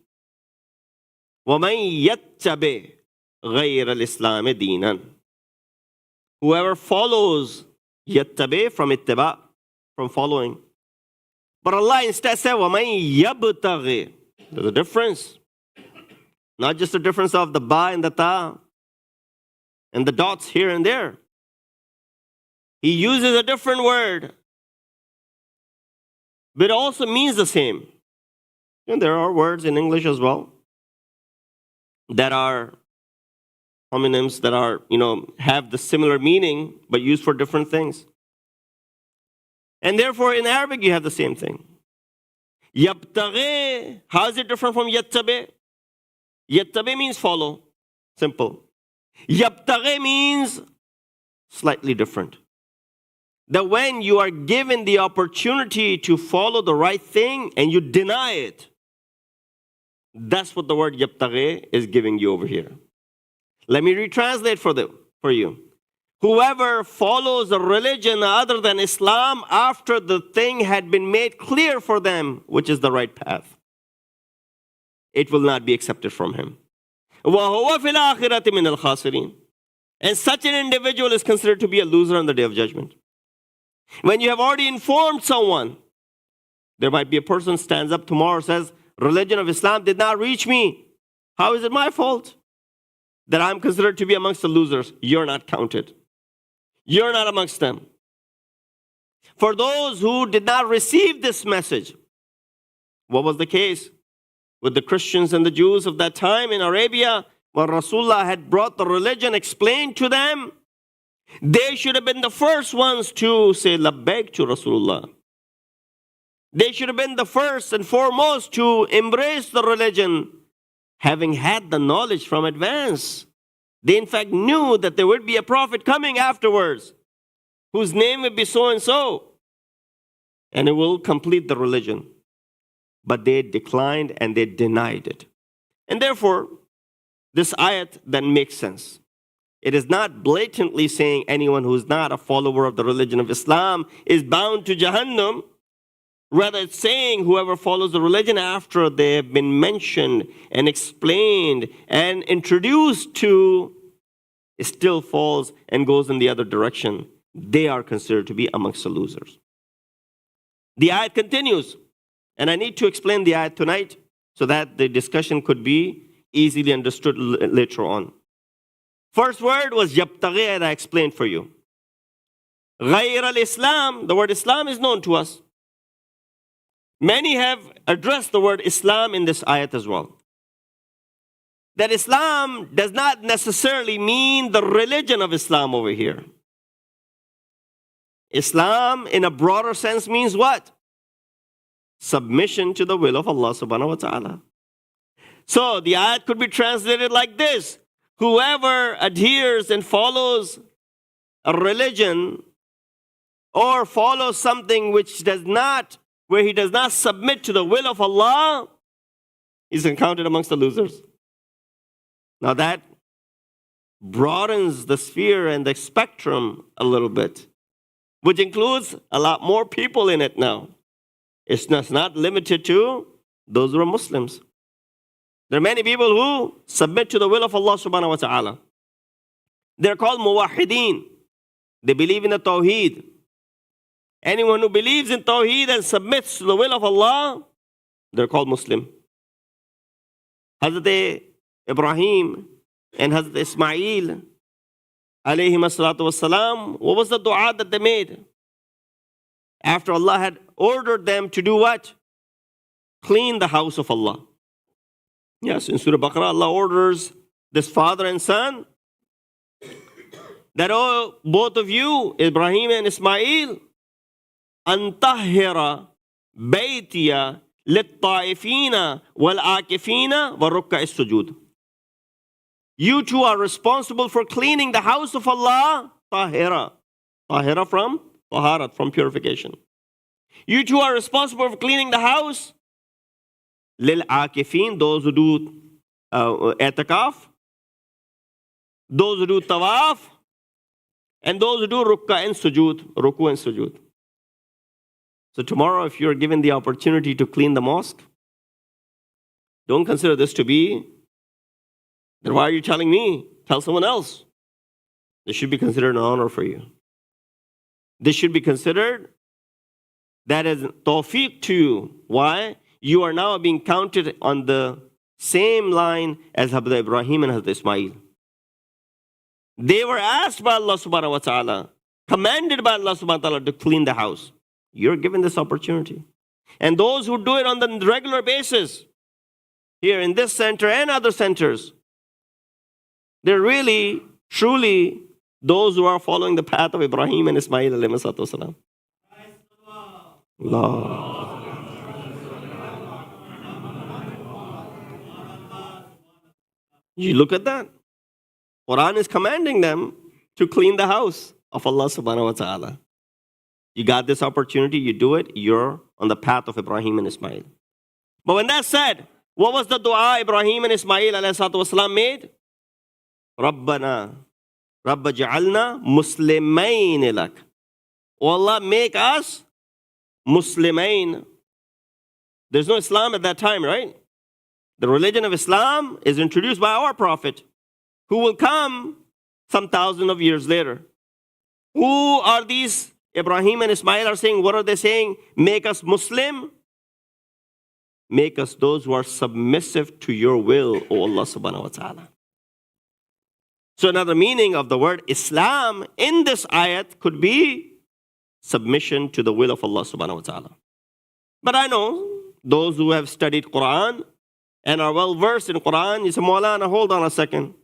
وَمَن يَتَّبِعْ غَيْرَ الْإِسْلَامِ دِينًا. Whoever follows, yattabi from ittiba, from following. But Allah instead said, وَمَن يَبْتَغِ. There's a difference. Not just a difference of the ba and the ta and the dots here and there. He uses a different word, but it also means the same. And there are words in English as well that are homonyms that are, have the similar meaning, but used for different things. And therefore, in Arabic, you have the same thing. Yabtaghi, how is it different from yattabi? Yattabi means follow, simple. Yabtaghi means slightly different. That when you are given the opportunity to follow the right thing and you deny it, that's what the word yabtaghi is giving you over here. Let me retranslate for you. Whoever follows a religion other than Islam after the thing had been made clear for them, which is the right path, it will not be accepted from him. وَهُوَ فِي الْآخِرَةِ مِنَ الْخَاسِرِينَ. And such an individual is considered to be a loser on the Day of Judgment. When you have already informed someone, there might be a person stands up tomorrow and says, religion of Islam did not reach me. How is it my fault that I'm considered to be amongst the losers? You're not counted. You're not amongst them. For those who did not receive this message, what was the case with the Christians and the Jews of that time in Arabia? When Rasulullah had brought the religion, explained to them, they should have been the first ones to say labbaik to Rasulullah. They should have been the first and foremost to embrace the religion, having had the knowledge from advance. They in fact knew that there would be a prophet coming afterwards, whose name would be so and so, and it will complete the religion. But they declined and they denied it. And therefore, this ayat then makes sense. It is not blatantly saying anyone who is not a follower of the religion of Islam is bound to Jahannam. Rather, it's saying whoever follows the religion after they have been mentioned and explained and introduced to, it still falls and goes in the other direction. They are considered to be amongst the losers. The ayat continues, and I need to explain the ayat tonight so that the discussion could be easily understood later on. First word was yabtaghi, and I explained for you. Ghayr al-Islam, the word Islam is known to us. Many have addressed the word Islam in this ayat as well. That Islam does not necessarily mean the religion of Islam over here. Islam in a broader sense means what? Submission to the will of Allah subhanahu wa ta'ala. So the ayat could be translated like this. Whoever adheres and follows a religion or follows something which does not, where he does not submit to the will of Allah, is counted amongst the losers. Now that broadens the sphere and the spectrum a little bit, which includes a lot more people in it now. It's not limited to those who are Muslims. There are many people who submit to the will of Allah subhanahu wa ta'ala. They're called muwahideen. They believe in the tawheed. Anyone who believes in tawheed and submits to the will of Allah, they're called Muslim. Hazrat Ibrahim and Hazrat Ismail, alayhim as-salatu was-salam, what was the dua that they made? After Allah had ordered them to do what? Clean the house of Allah. Yes, in Surah Baqarah, Allah orders this father and son that, oh, both of you, Ibrahim and Ismail, antahira baytiya lit-ta'ifina wal-akifina wa-rukka is-sujud. You two are responsible for cleaning the house of Allah, tahira. Tahira from taharat, from purification. You two are responsible for cleaning the house Lil akifin, those who do etikaf, those who do tawaf, and those who do ruku and sujood. So tomorrow, if you're given the opportunity to clean the mosque, don't consider this to be, then why are you telling me? Tell someone else. This should be considered an honor for you. This should be considered that is tawfiq to you. Why? You are now being counted on the same line as Hazrat Ibrahim and Hazrat Ismail. They were asked by Allah subhanahu wa ta'ala, commanded by Allah subhanahu wa ta'ala to clean the house. You're given this opportunity. And those who do it on the regular basis, here in this center and other centers, they're really, truly those who are following the path of Ibrahim and Ismail alayhi salatu wasalam. Allah. You look at that. Quran is commanding them to clean the house of Allah subhanahu wa ta'ala. You got this opportunity, you do it, you're on the path of Ibrahim and Ismail. But when that's said, what was the dua Ibrahim and Ismail alayhi salatu wasalam made? Rabbana, Rabba ja'alna muslimain lak. Oh Allah, make us Muslimain. There's no Islam at that time, right? The religion of Islam is introduced by our Prophet, who will come some thousands of years later. Who are these? Ibrahim and Ismail are saying, what are they saying? Make us Muslim. Make us those who are submissive to your will, O Allah subhanahu wa ta'ala. So another meaning of the word Islam in this ayat could be submission to the will of Allah subhanahu wa ta'ala. But I know those who have studied Quran and are well versed in Quran, you say, Maulana, hold on a second.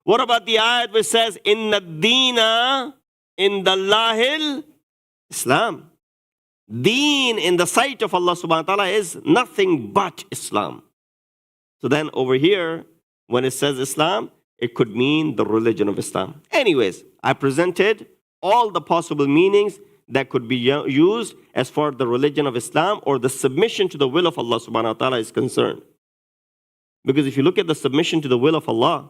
What about the ayat which says, Inna deena indallahil Islam? Deen in the sight of Allah subhanahu wa ta'ala is nothing but Islam. So then over here, when it says Islam, it could mean the religion of Islam. Anyways, I presented all the possible meanings that could be used as far as the religion of Islam or the submission to the will of Allah subhanahu wa ta'ala is concerned. Because if you look at the submission to the will of Allah,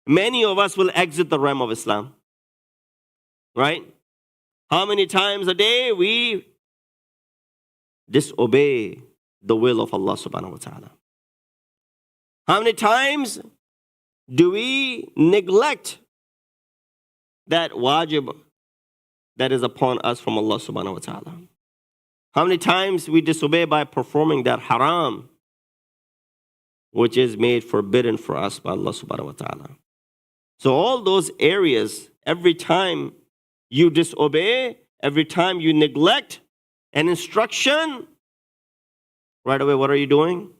many of us will exit the realm of Islam. Right? How many times a day we disobey the will of Allah subhanahu wa ta'ala? How many times do we neglect that wajib that is upon us from Allah subhanahu wa ta'ala? How many times we disobey by performing that haram, which is made forbidden for us by Allah subhanahu wa ta'ala? So all those areas, every time you disobey, every time you neglect an instruction, right away, what are you doing?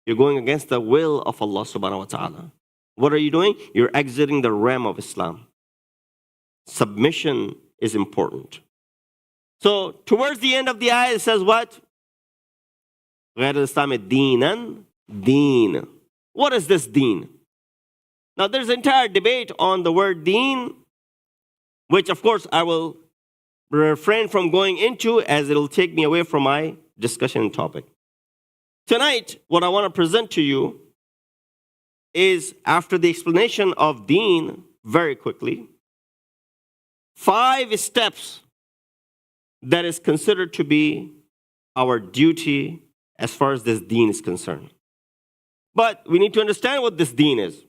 You're going against the will of Allah subhanahu wa ta'ala. What are you doing? You're exiting the realm of Islam. Submission is important. So towards the end of the ayah, it says what? غير الإسلام دينا deen. What is this deen? Now there's an entire debate on the word deen, which of course I will refrain from going into as it'll take me away from my discussion topic. Tonight, what I want to present to you is, after the explanation of deen, very quickly, 5 steps that is considered to be our duty as far as this deen is concerned. But we need to understand what this deen is.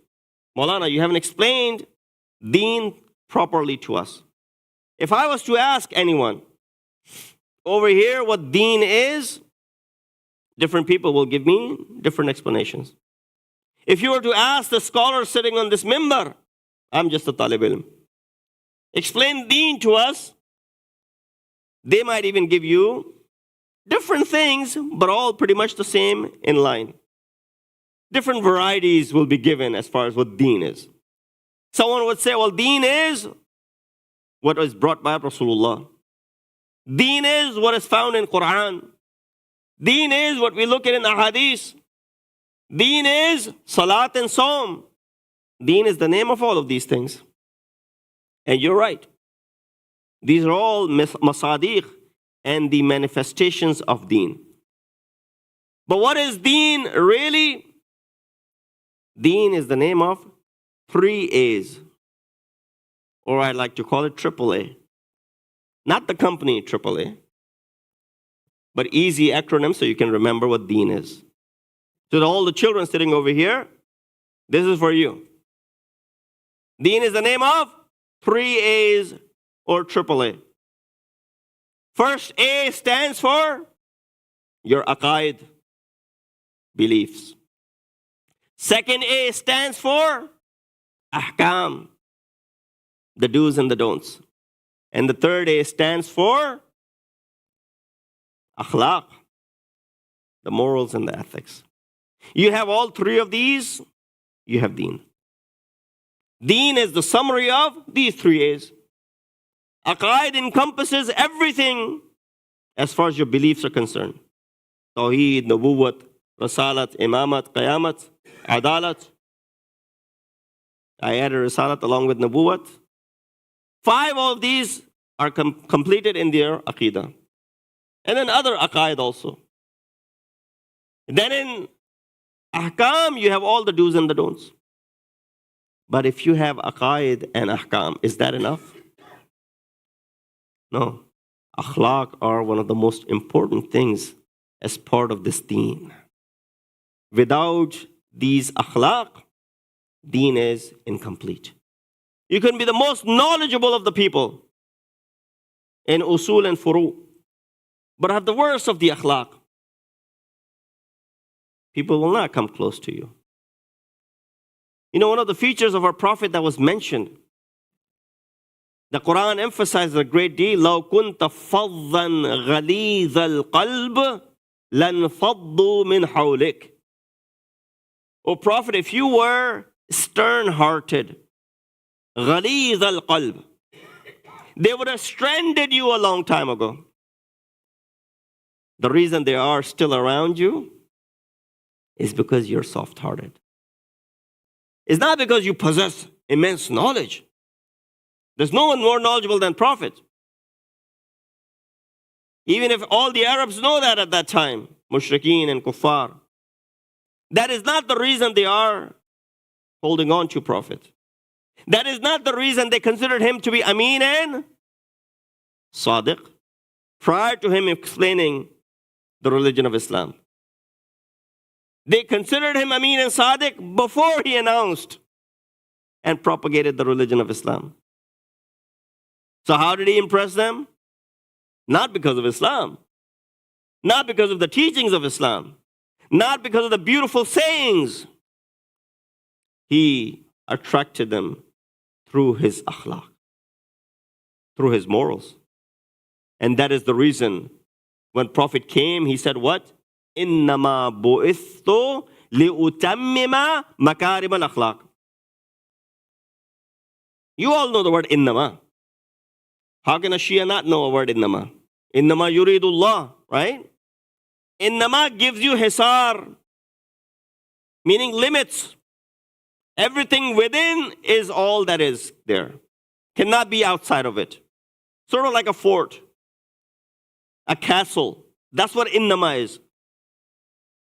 Maulana, you haven't explained deen properly to us. If I was to ask anyone over here what deen is, different people will give me different explanations. If you were to ask the scholar sitting on this mimbar, I'm just a talib ilm, explain deen to us, they might even give you different things, but all pretty much the same in line. Different varieties will be given as far as what deen is. Someone would say, well, deen is what is brought by Rasulullah. Deen is what is found in Quran. Deen is what we look at in the hadith. Deen is Salaat and Saum. Deen is the name of all of these things. And you're right. These are all masadiq and the manifestations of deen. But what is deen really? Deen is the name of 3 A's. Or I like to call it AAA. Not the company AAA, but easy acronym so you can remember what deen is. So to all the children sitting over here, this is for you. Deen is the name of 3 A's or AAA. First A stands for your aqaid, beliefs. Second A stands for ahkam, the do's and the don'ts. And the third A stands for akhlaq, the morals and the ethics. You have all 3 of these, you have deen. Deen is the summary of these 3 A's. Aqaid encompasses everything as far as your beliefs are concerned. Tawheed, Nubuwwat, Risalat, Imamat, Qayamat, Adalat. I added Risalat along with Nubuwwat. 5 of these are completed in their Aqidah. And then other Aqaid also. Then in Ahkam, you have all the do's and the don'ts. But if you have Aqaid and Ahkam, is that enough? No. Akhlaq are one of the most important things as part of this deen. Without these akhlaq, deen is incomplete. You can be the most knowledgeable of the people in usul and furu, but have the worst of the akhlaq. People will not come close to you. You know, one of the features of our Prophet that was mentioned, the Quran emphasizes a great deal. لَوْ كُنْتَ فَضًّا غَلِيظَ الْقَلْبِ لَنْفَضُّوا مِنْ حَوْلِكَ. O Prophet, if you were stern-hearted, غَلِيظَ الْقَلْبِ, they would have stranded you a long time ago. The reason they are still around you is because you're soft-hearted. It's not because you possess immense knowledge. There's no one more knowledgeable than Prophet. Even if all the Arabs know that at that time, mushrikeen and kuffar, that is not the reason they are holding on to Prophet. That is not the reason they considered him to be Amin and Sadiq prior to him explaining the religion of Islam. They considered him Amin and Sadiq before he announced and propagated the religion of Islam. So how did he impress them? Not because of Islam. Not because of the teachings of Islam. Not because of the beautiful sayings. He attracted them through his akhlaq, through his morals. And that is the reason when Prophet came, he said what? إِنَّمَا بُئِثْتُ لِأُتَمِّمَ مَكَارِمَ الْأَخْلَاقِ. You all know the word innama. How can a Shia not know a word innama? Innama yuridullah, right? Innama gives you hisar, meaning limits. Everything within is all that is there. Cannot be outside of it. Sort of like a fort, a castle. That's what innama is.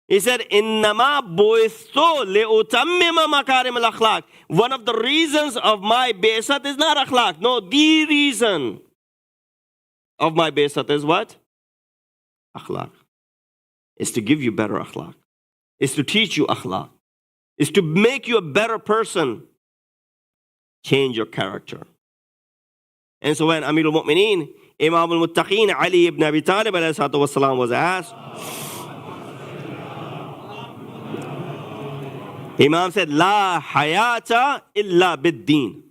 He said, Innama bu'ithtu li'utammima makarim al-akhlaq. One of the reasons of my bi'sat is not akhlaq. No, the reason of my bi'sat is what? Akhlaq. Is to give you better akhlaq. Is to teach you akhlaq. Is to make you a better person. Change your character. And so when Amir al-Mu'mineen, Imam al-Muttaqeen, Ali ibn Abi Talib alayhi salatu wasalam was asked, Imam said, La hayata illa bid-deen.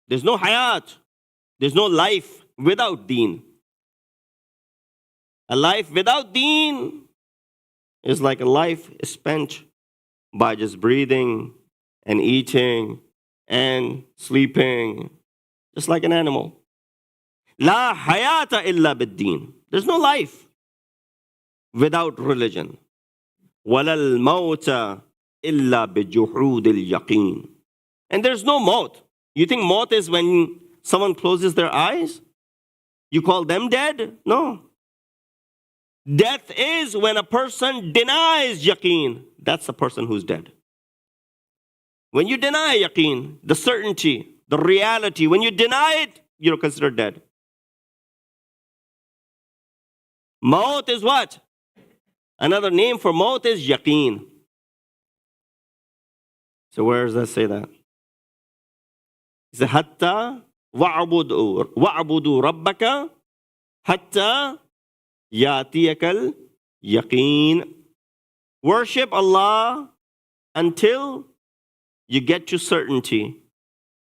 There's no hayat. There's no life without deen. A life without deen is like a life spent by just breathing and eating and sleeping, just like an animal. La hayata illa bid-deen. There's no life without religion. Walal mawta illa bijuhud al-yaqeen. And there's no maut. You think maut is when someone closes their eyes? You call them dead? No. Death is when a person denies yaqeen. That's the person who's dead. When you deny yaqeen, the certainty, the reality, when you deny it, you're considered dead. Maut is what? Another name for maut is yaqeen. So where does that say that? It's hatta wa'budu rabbaka hatta yatiyakal yaqeen. Worship Allah until you get to certainty.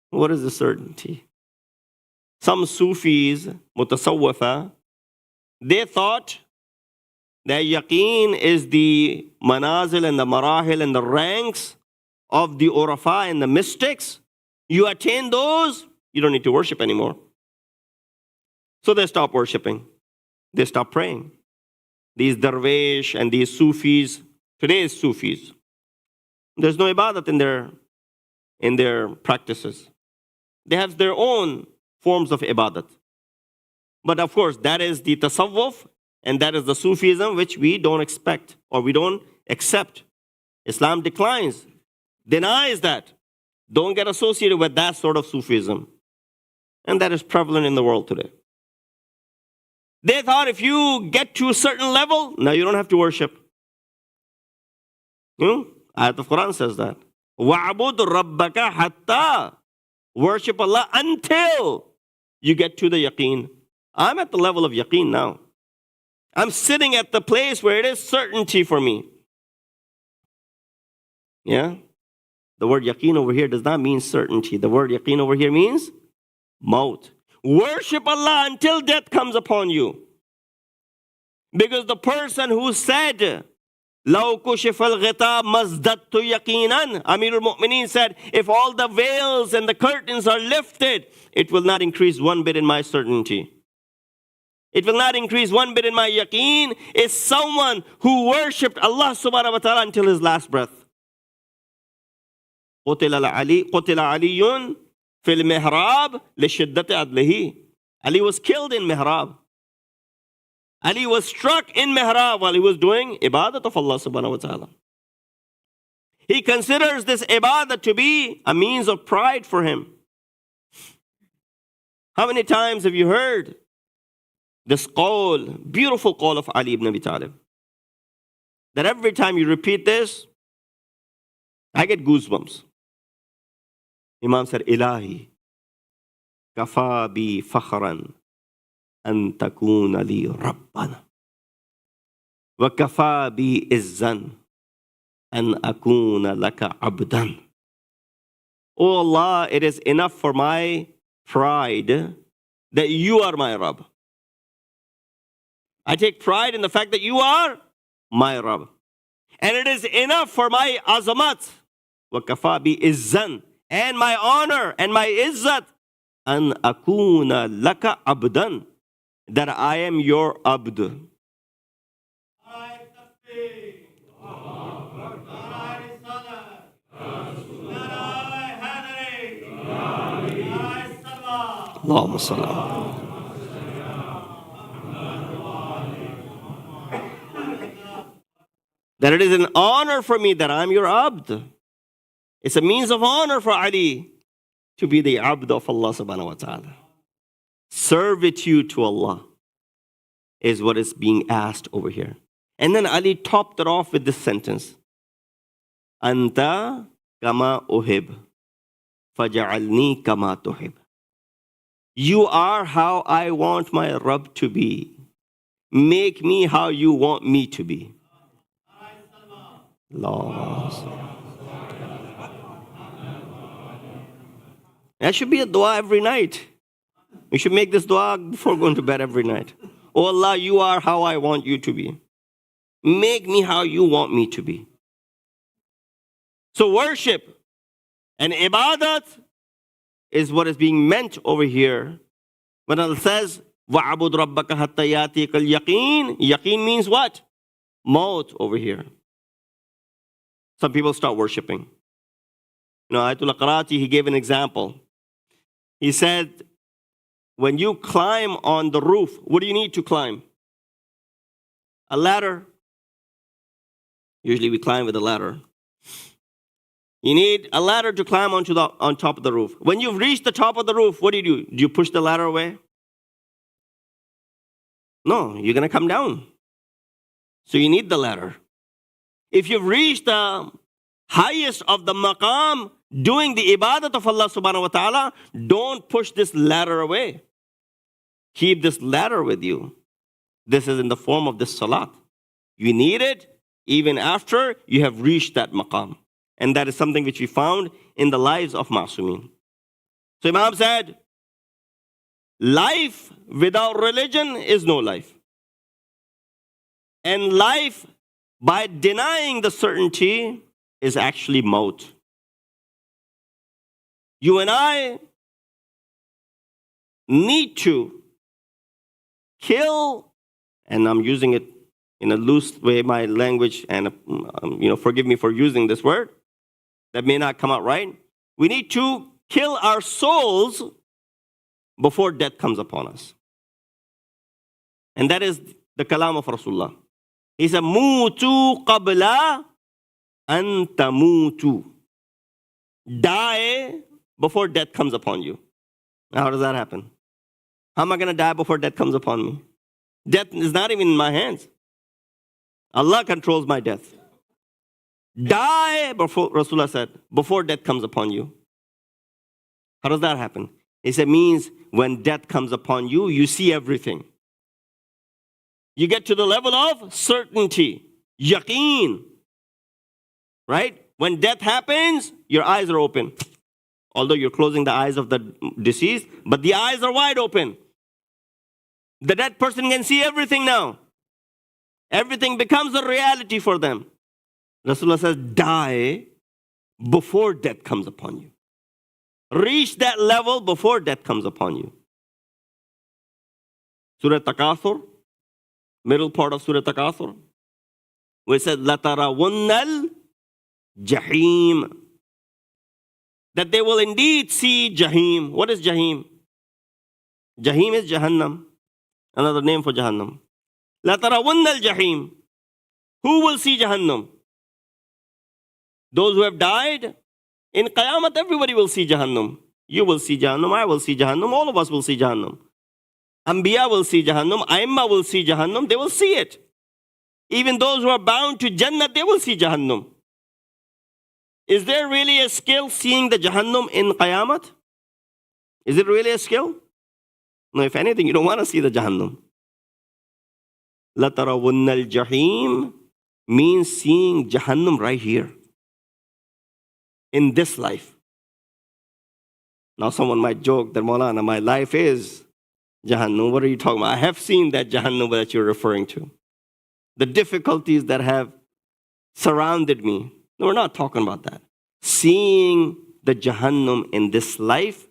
What is the certainty? Some Sufis, mutasawwifa, they thought that yaqeen is the manazil and the marahil and the ranks of the urafa and the mystics. You attain those, you don't need to worship anymore. So they stop worshiping. They stop praying. These darwish and these Sufis, today's Sufis, there's no ibadat in their practices. They have their own forms of ibadat. But of course, that is the tasawwuf and that is the Sufism which we don't expect or we don't accept. Islam declines, denies that. Don't get associated with that sort of Sufism. And that is prevalent in the world today. They thought if you get to a certain level, now you don't have to worship. Ayat of Quran says that. وَعْبُدْ رَبَّكَ حَتَّى. Worship Allah until you get to the yaqeen. I'm at the level of yaqeen now. I'm sitting at the place where it is certainty for me. Yeah? The word yaqeen over here does not mean certainty. The word yaqeen over here means maut. Worship Allah until death comes upon you. Because the person who said, لَوْ كُشِفَ الْغِطَى مَزْدَدْتُ يَقِينًا, Amirul Mu'mineen said, if all the veils and the curtains are lifted, it will not increase one bit in my certainty. It will not increase one bit in my yaqeen. Is someone who worshipped Allah subhanahu wa ta'ala until his last breath. قُتِلَ عَلِيٌّ فِي الْمِحْرَابِ لِشِدَّةِ عَدْلِهِ. Ali was killed in mihrab. Ali was struck in mihrab while he was doing ibadat of Allah subhanahu wa ta'ala. He considers this ibadat to be a means of pride for him. How many times have you heard this qawl, beautiful qawl of Ali ibn Abi Talib? That every time you repeat this, I get goosebumps. Imam said, Ilahi, kafa bi fakhran an takuna li rabban. Wa kafa bi izzan an akuna laka abdan. Oh Allah, it is enough for my pride that you are my Rabb. I take pride in the fact that you are my Rabb. And it is enough for my azamat, wa kafa bi izzan, and my honor and my izzat, an akuna laka abdan, that I am your abd. Allahumma salli. That it is an honor for me that I'm your abd. It's a means of honor for Ali to be the abd of Allah subhanahu wa ta'ala. Servitude to Allah is what is being asked over here. And then Ali topped it off with this sentence. Anta kama uhib, faja'alni kama tuhib. You are how I want my Rabb to be. Make me how you want me to be. That should be a dua every night. We should make this dua before going to bed every night. Oh Allah, you are how I want you to be. Make me how you want me to be. So worship and ibadat is what is being meant over here. When Allah says, وَعَبُدْ رَبَّكَ حَتَّى يَأْتِيَكَ الْيَقِينَ. Yaqeen means what? Maut over here. Some people start worshiping. Ayatul Qarati, he gave an example. He said, when you climb on the roof, what do you need to climb? A ladder. Usually we climb with a ladder. You need a ladder to climb on top of the roof. When you've reached the top of the roof, what do? Do you push the ladder away? No, you're going to come down. So you need the ladder. If you've reached the highest of the maqam, doing the ibadat of Allah subhanahu wa ta'ala, don't push this ladder away. Keep this ladder with you. This is in the form of this salat. You need it even after you have reached that maqam. And that is something which we found in the lives of Ma'sumin. So Imam said, life without religion is no life. And life by denying the certainty is actually maut. You and I need to kill, and I'm using it in a loose way, my language, and forgive me for using this word. That may not come out right. We need to kill our souls before death comes upon us. And that is the kalam of Rasulullah. He said, Mutu qabla an tamutu. Die before death comes upon you. Now, how does that happen? How am I going to die before death comes upon me? Death is not even in my hands. Allah controls my death. Die before, Rasulullah said, before death comes upon you. How does that happen? He said, means when death comes upon you, you see everything. You get to the level of certainty, yaqeen. Right? When death happens, your eyes are open. Although you're closing the eyes of the deceased, but the eyes are wide open. The dead person can see everything now. Everything becomes a reality for them. Rasulullah says, die before death comes upon you. Reach that level before death comes upon you. Surah Takathur, middle part of Surah Takathur, where it said, لَتَرَوُنَّ الْجَحِيمِ. That they will indeed see Jahim. What is Jahim? Jahim is Jahannam. Another name for Jahannam. لَتَرَوُنَّ الْجَحِيمِ. Who will see Jahannam? Those who have died. In Qiyamah, everybody will see Jahannam. You will see Jahannam, I will see Jahannam, all of us will see Jahannam. Anbiya will see Jahannam, Aimma will see Jahannam, they will see it. Even those who are bound to Jannah, they will see Jahannam. Is there really a skill seeing the Jahannam in Qiyamah? Is it really a skill? No, if anything, you don't want to see the Jahannam. لَتَرَوُنَّ الْجَحِيمِ means seeing Jahannam right here. In this life. Now someone might joke that, Maulana, my life is Jahannam. What are you talking about? I have seen that Jahannam that you're referring to. The difficulties that have surrounded me. No, we're not talking about that. Seeing the Jahannam in this life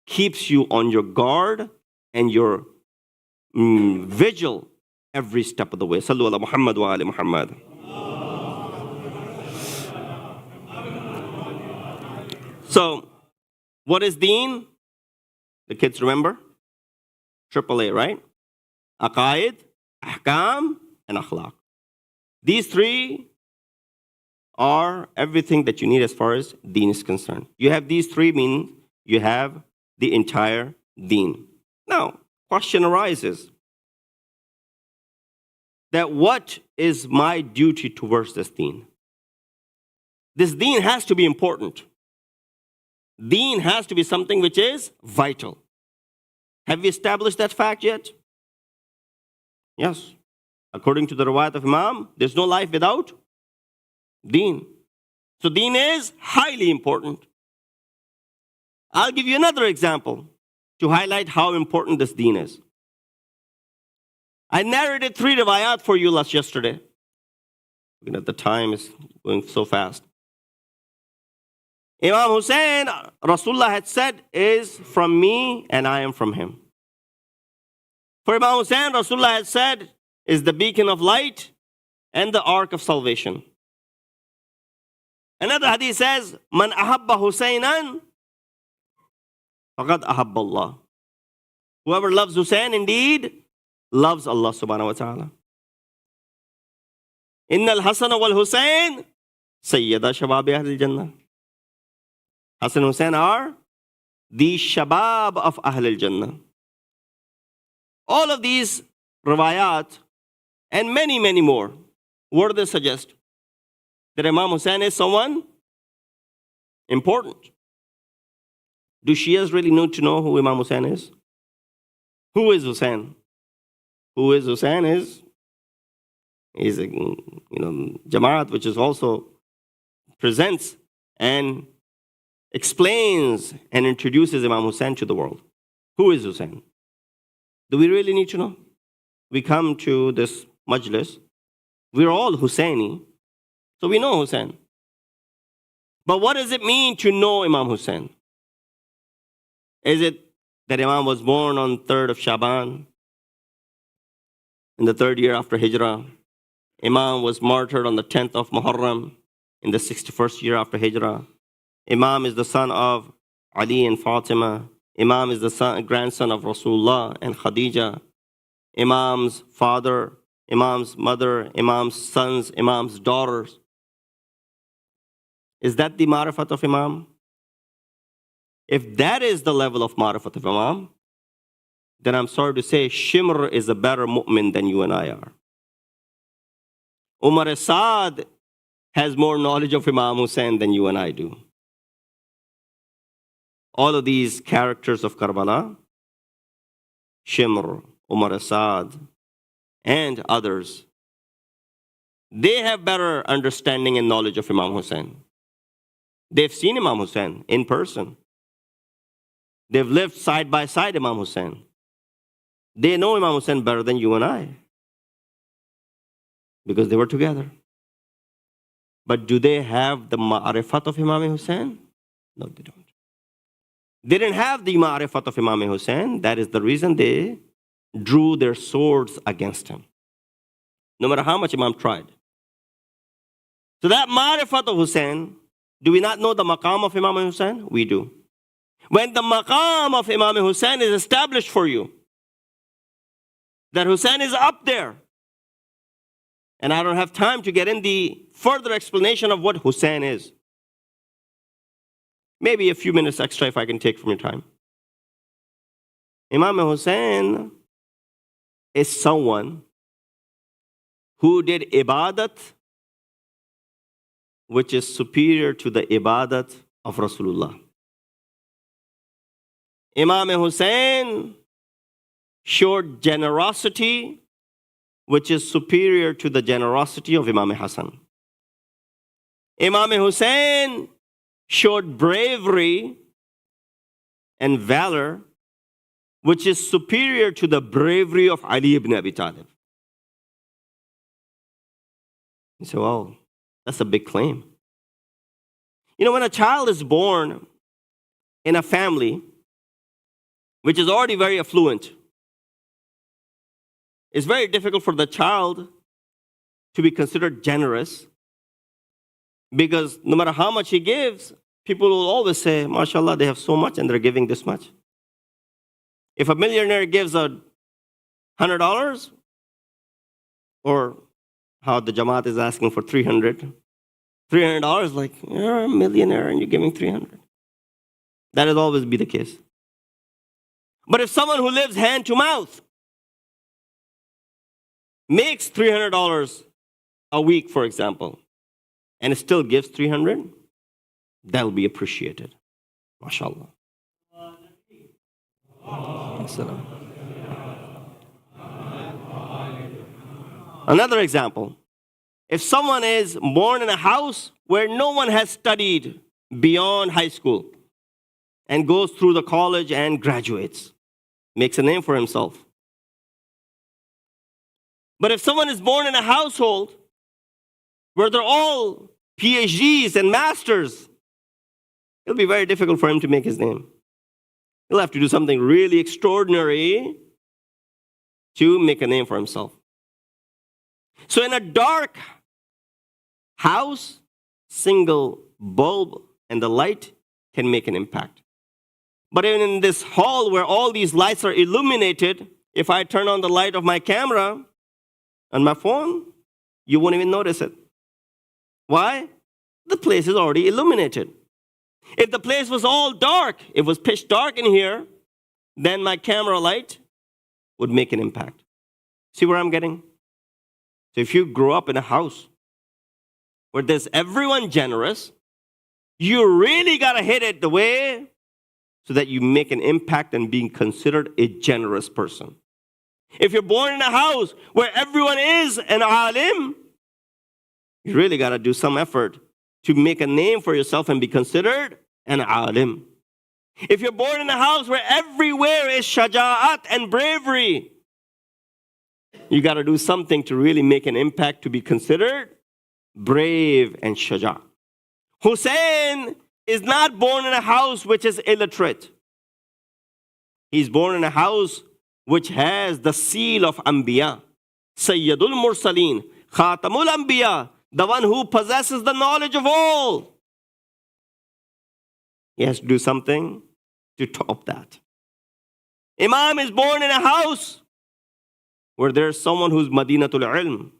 keeps you on your guard and your vigil every step of the way. Sallu ala Muhammad wa ali Muhammad. So, what is deen? The kids remember? AAA, right? Aqaid, ahkam, and akhlaq. These three are everything that you need as far as deen is concerned. You have these three, means you have the entire deen. Now, question arises that what is my duty towards this deen? This deen has to be important. Deen has to be something which is vital. Have we established that fact yet? Yes. According to the riwayat of Imam, there's no life without deen. So deen is highly important. I'll give you another example to highlight how important this deen is. I narrated 3 riwayat for you yesterday. Looking at the time, is going so fast. Imam Hussein, Rasulullah had said, is from me and I am from him. For Imam Hussein, Rasulullah had said, is the beacon of light and the ark of salvation. Another hadith says, Man ahabba Husainan, faqad ahabba Allah. Whoever loves Hussein indeed loves Allah subhanahu wa ta'ala. Inna al-Hasan wal-Hussein Sayyida Shabab Ahl al-Jannah. Hassan and Hussein are the Shabab of Ahl al-Jannah. All of these riwayat and many, many more, what do they suggest? That Imam Hussein is someone important. Do Shias really need to know who Imam Hussein is? Who is Hussein? Who is Hussein is a Jamaat which is also presents and explains and introduces Imam Hussein to the world. Who is Hussein? Do we really need to know? We come to this Majlis. We're all Husseini, so we know Hussein. But what does it mean to know Imam Hussein? Is it that Imam was born on 3rd of Shaban, in the 3rd year after Hijrah? Imam was martyred on the 10th of Muharram, in the 61st year after Hijrah. Imam is the son of Ali and Fatima. Imam is the grandson of Rasulullah and Khadija. Imam's father, Imam's mother, Imam's sons, Imam's daughters. Is that the ma'rifat of Imam? If that is the level of ma'rifat of Imam, then I'm sorry to say, Shimr is a better mu'min than you and I are. Umar Asad has more knowledge of Imam Hussein than you and I do. All of these characters of Karbala, Shimr, Umar Asad, and others, they have better understanding and knowledge of Imam Hussein. They've seen Imam Hussein in person. They've lived side by side Imam Hussein. They know Imam Hussein better than you and I, because they were together. But do they have the ma'arifat of Imam Hussein? No, they don't. They didn't have the ma'arifat of Imam Hussein. That is the reason they drew their swords against him, no matter how much Imam tried. So that ma'arifat of Hussein, do we not know the maqam of Imam Hussein? We do. When the maqam of Imam Hussein is established for you, that Hussein is up there, and I don't have time to get in the further explanation of what Hussein is. Maybe a few minutes extra if I can take from your time. Imam Hussein is someone who did ibadat which is superior to the ibadat of Rasulullah. Imam Hussein showed generosity which is superior to the generosity of Imam Hassan. Imam Hussein showed bravery and valor which is superior to the bravery of Ali ibn Abi Talib. You say, well, that's a big claim. You know, when a child is born in a family which is already very affluent, it's very difficult for the child to be considered generous, because no matter how much he gives, people will always say, mashallah, they have so much and they're giving this much. If a millionaire gives $100, or how the Jamaat is asking for $300, like, you're a millionaire and you're giving $300. That will always be the case. But if someone who lives hand to mouth makes $300 a week, for example, and it still gives $300, that'll be appreciated. MashaAllah. Another example. If someone is born in a house where no one has studied beyond high school and goes through the college and graduates, makes a name for himself. But if someone is born in a household where they're all PhDs and masters, it'll be very difficult for him to make his name. He'll have to do something really extraordinary to make a name for himself. So in a dark house, single bulb and the light can make an impact. But even in this hall where all these lights are illuminated, if I turn on the light of my camera on my phone, You won't even notice it. Why? The place is already illuminated. If the place was all dark, it was pitch dark in here, then my camera light would make an impact. See where I'm getting? So if you grow up in a house where there's everyone generous, you really got to hit it the way so that you make an impact and being considered a generous person. If you're born in a house where everyone is an alim, you really got to do some effort to make a name for yourself and be considered an alim. If you're born in a house where everywhere is shaja'at and bravery, you got to do something to really make an impact to be considered brave and shaja'. Hussein is not born in a house which is illiterate. He's born in a house which has the seal of Anbiya. Sayyidul Mursaleen, Khatamul Anbiya, the one who possesses the knowledge of all. He has to do something to top that. Imam is born in a house where there's someone who's Madinatul Ilm.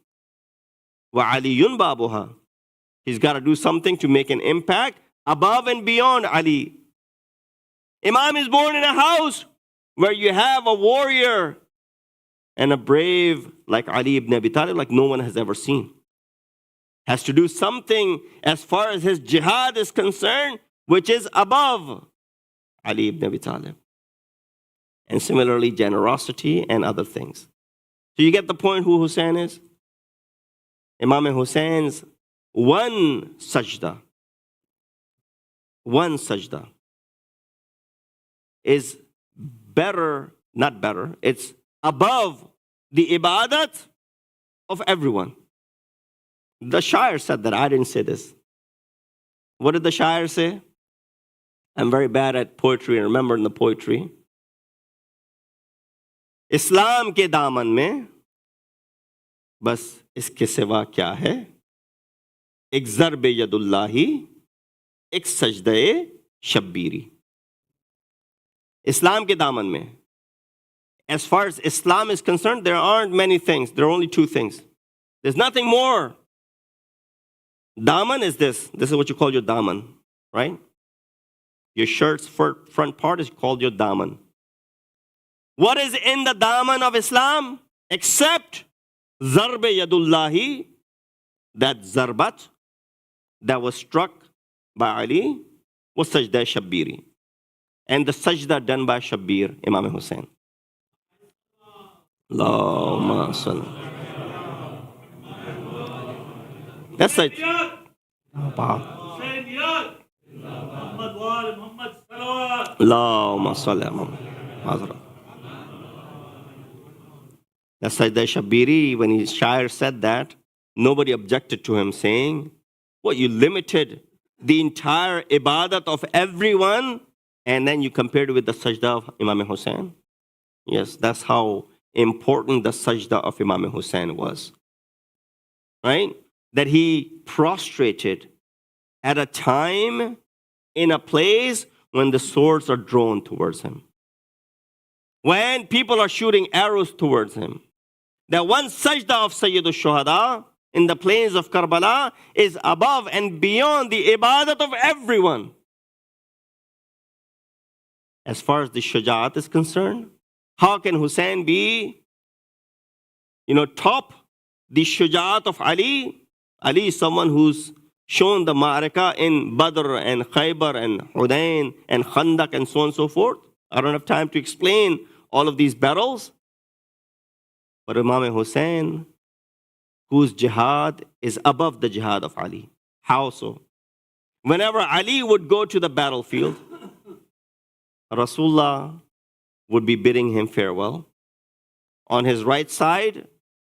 Wa Aliyun Babuha. He's got to do something to make an impact above and beyond Ali. Imam is born in a house where you have a warrior and a brave like Ali ibn Abi Talib, like no one has ever seen. Has to do something as far as his jihad is concerned, which is above Ali ibn Abi Talib. And similarly, generosity and other things. So you get the point who Hussein is? Imam Hussein's one sajda is better, not better, it's above the ibadat of everyone. The Shair said that, I didn't say this. What did the Shair say? I'm very bad at poetry and remembering the poetry. Islam ke daman mein bas iske siwa kya hai? Ek zarbe yadullahi, ek sajdae shabbiri. Islam ke daman mein. As far as Islam is concerned, there aren't many things. There are only two things. There's nothing more. Daman is this. This is what you call your daman, right? Your shirt's front part is called your daman. What is in the daman of Islam? Except zarbe yadullahi, that zarbat that was struck by Ali was sajda shabbiri. And the sajda done by Shabbir, Imam Hussein. Allahumma salli. That's it. Allahumma salli Muhammad. That's Sajda Shabbiri, when his Shair said that, nobody objected to him saying, what, you limited the entire ibadat of everyone and then you compared it with the sajda of Imam Hussein? Yes, that's how important the sajda of Imam Hussein was. Right? That he prostrated at a time in a place when the swords are drawn towards him. When people are shooting arrows towards him. That one sajda of Sayyidul Shuhada in the plains of Karbala is above and beyond the ibadat of everyone. As far as the shaja'at is concerned, how can Hussein be, top the shaja'at of Ali? Ali is someone who's shown the ma'araka in Badr and Khaybar and Hudayn and Khandak and so on and so forth. I don't have time to explain all of these battles. But Imam Hussein, whose jihad is above the jihad of Ali. How so? Whenever Ali would go to the battlefield, Rasulullah would be bidding him farewell. On his right side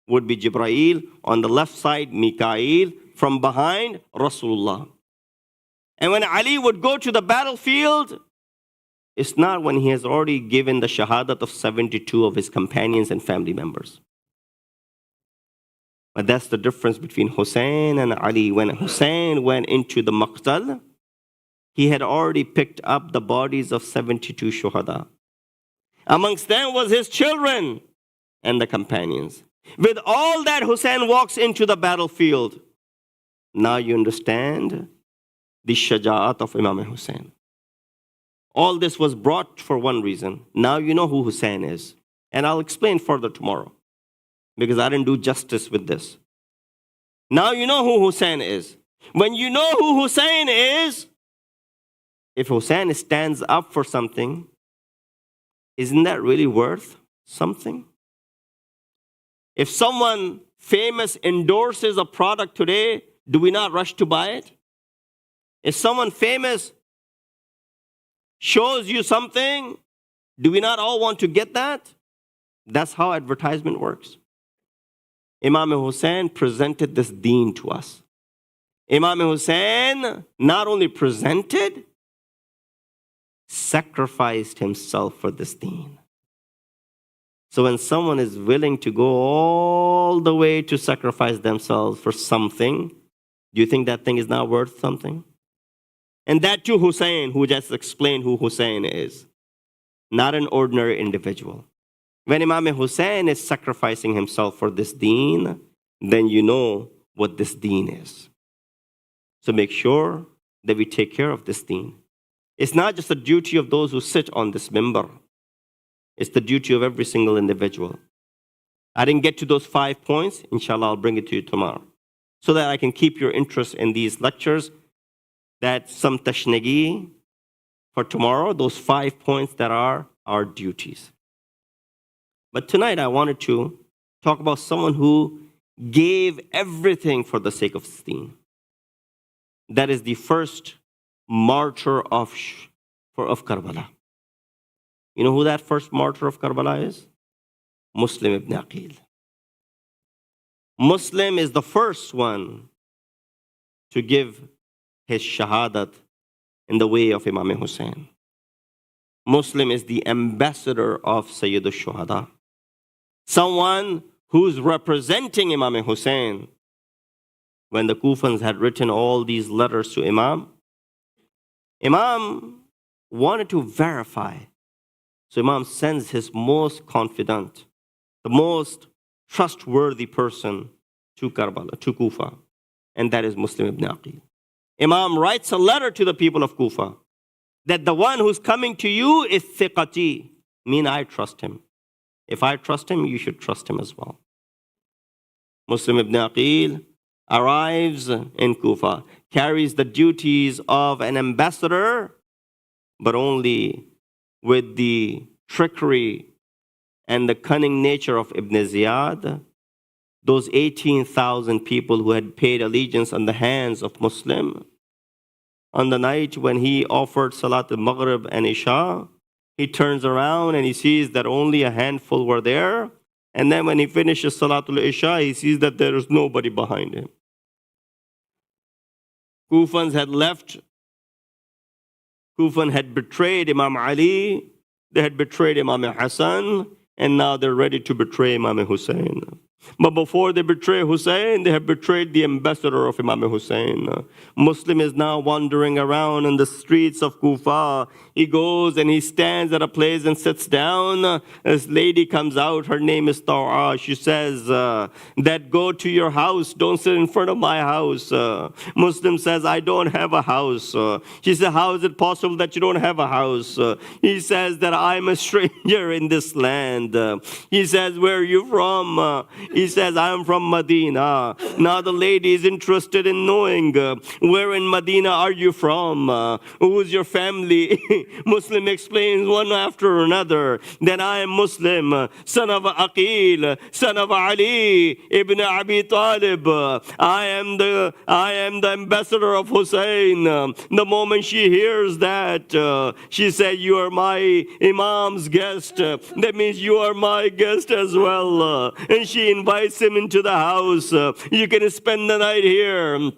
would be Jibreel. On the left side, Mikael. From behind, Rasulullah. And when Ali would go to the battlefield, it's not when he has already given the shahadat of 72 of his companions and family members. But that's the difference between Hussein and Ali. When Hussein went into the maqtal, he had already picked up the bodies of 72 shuhada. Amongst them was his children and the companions. With all that, Hussein walks into the battlefield. Now you understand the shaja'at of Imam Hussein. All this was brought for one reason. Now you know who Hussein is. And I'll explain further tomorrow, because I didn't do justice with this. Now you know who Hussein is. When you know who Hussein is, if Hussein stands up for something, isn't that really worth something? If someone famous endorses a product today, do we not rush to buy it? If someone famous shows you something, do we not all want to get that? That's how advertisement works. Imam Hussein presented this deen to us. Imam Hussein not only presented, sacrificed himself for this deen. So when someone is willing to go all the way to sacrifice themselves for something, do you think that thing is not worth something? And that too Hussein, who just explained who Hussein is, not an ordinary individual. When Imam Hussein is sacrificing himself for this deen, then you know what this deen is. So make sure that we take care of this deen. It's not just the duty of those who sit on this mimbar. It's the duty of every single individual. I didn't get to those 5 points. Inshallah, I'll bring it to you tomorrow, so that I can keep your interest in these lectures. That's some tashnagi for tomorrow, those 5 points that are our duties. But tonight I wanted to talk about someone who gave everything for the sake of this deen. That is the first martyr of Karbala. You know who that first martyr of Karbala is? Muslim ibn Aqil. Muslim is the first one to give his shahadat in the way of Imam Hussein. Muslim is the ambassador of Sayyid al-Shuhada. Someone who's representing Imam Hussein. When the Kufans had written all these letters to Imam wanted to verify. So Imam sends his most confident, the most trustworthy person to Karbala, to Kufa, and that is Muslim ibn Aqil. Imam writes a letter to the people of Kufa that the one who's coming to you is thiqati, mean I trust him. If I trust him, you should trust him as well. Muslim ibn Aqil arrives in Kufa, carries the duties of an ambassador, but only with the trickery and the cunning nature of Ibn Ziyad. Those 18,000 people who had paid allegiance on the hands of Muslim, on the night when he offered Salat al-Maghrib and Isha, he turns around and he sees that only a handful were there. And then when he finishes Salatul Isha, he sees that there is nobody behind him. Kufans had left. Kufan had betrayed Imam Ali. They had betrayed Imam Hassan. And now they're ready to betray Imam Hussein. But before they betray Hussein, they have betrayed the ambassador of Imam Hussein. Muslim is now wandering around in the streets of Kufa. He goes and he stands at a place and sits down. This lady comes out. Her name is Ta'a. She says that go to your house. Don't sit in front of my house. Muslim says, I don't have a house. She says, how is it possible that you don't have a house? He says that I'm a stranger in this land. He says, where are you from? He says, I am from Medina. Now the lady is interested in knowing, where in Medina are you from? Who is your family? Muslim explains one after another that I am Muslim, son of Aqil, son of Ali, ibn Abi Talib. I am the ambassador of Hussein. The moment she hears that, she said, you are my Imam's guest. That means you are my guest as well. And she invites him into the house. You can spend the night here.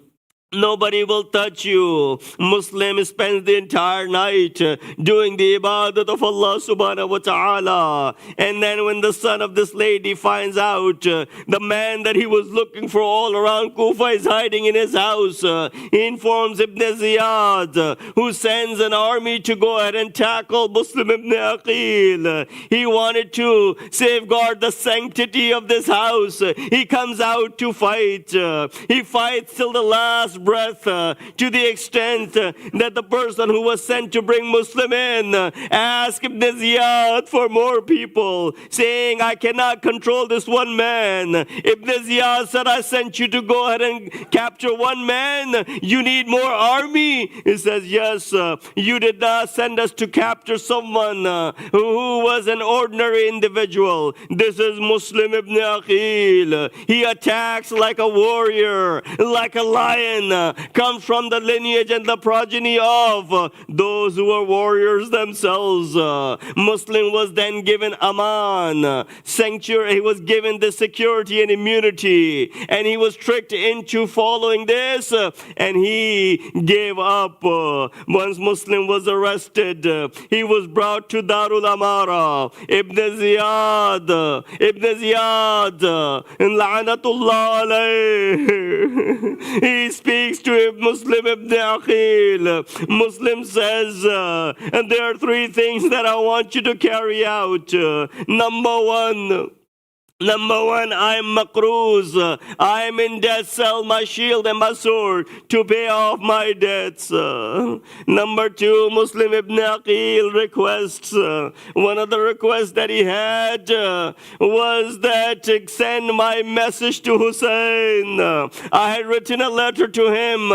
Nobody will touch you. Muslim spends the entire night doing the ibadat of Allah subhanahu wa ta'ala. And then when the son of this lady finds out the man that he was looking for all around Kufa is hiding in his house, he informs Ibn Ziyad, who sends an army to go ahead and tackle Muslim ibn Aqil. He wanted to safeguard the sanctity of this house. He comes out to fight. He fights till the last breath, to the extent that the person who was sent to bring Muslim in asked Ibn Ziyad for more people, saying, I cannot control this one man. Ibn Ziyad said, I sent you to go ahead and capture one man. You need more army? He says, yes, you did not send us to capture someone who was an ordinary individual. This is Muslim ibn Aqil. He attacks like a warrior, like a lion, comes from the lineage and the progeny of those who were warriors themselves. Muslim was then given aman, sanctuary. He was given the security and immunity, and he was tricked into following this, and he gave up. Once Muslim was arrested, he was brought to Darul Amara. Ibn Ziyad, La'anatullah alayh. He speaks to Muslim ibn Aqil. Muslim says, and there are three things that I want you to carry out. Number one, I'm Makruz. I'm in debt. Sell my shield and my sword to pay off my debts. Number two, Muslim ibn Aqil requests. One of the requests that he had was that send my message to Hussein. I had written a letter to him.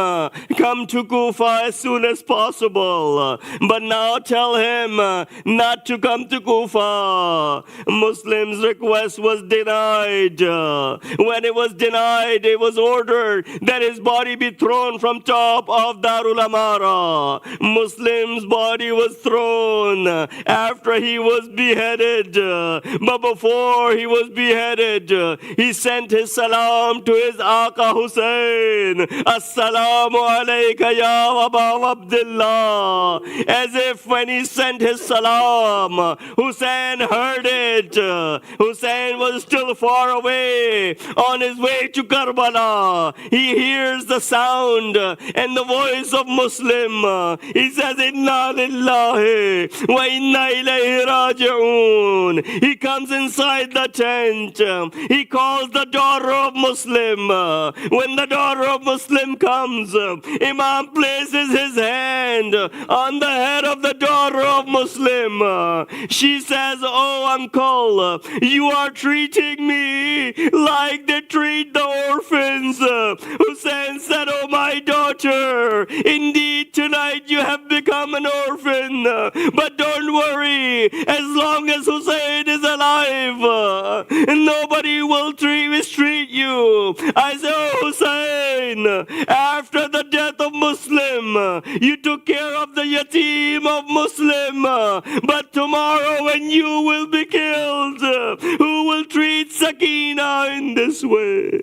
Come to Kufa as soon as possible. But now tell him not to come to Kufa. Muslim's request was denied. When it was denied, it was ordered that his body be thrown from top of Darul Amara. Muslim's body was thrown after he was beheaded. But before he was beheaded, he sent his salam to his Aka Hussein. Assalamu alayka ya Aba Abdullah. As if when he sent his salam, Hussein heard it. Hussein was still far away on his way to Karbala. He hears the sound and the voice of Muslim. He says, Inna lillahi wa inna ilayhi raji'un. He comes inside the tent. He calls the daughter of Muslim. When the daughter of Muslim comes, Imam places his hand on the head of the daughter of Muslim. She says, oh uncle, you are treating me like they treat the orphans. Hussein said, oh my daughter, indeed tonight you have become an orphan. But don't worry, as long as Hussein is alive, nobody will mistreat you. I say, oh Hussein, after the death of Muslim, you took care of the yatim of Muslim. But tomorrow when you will be killed, who will treat Sakina in this way?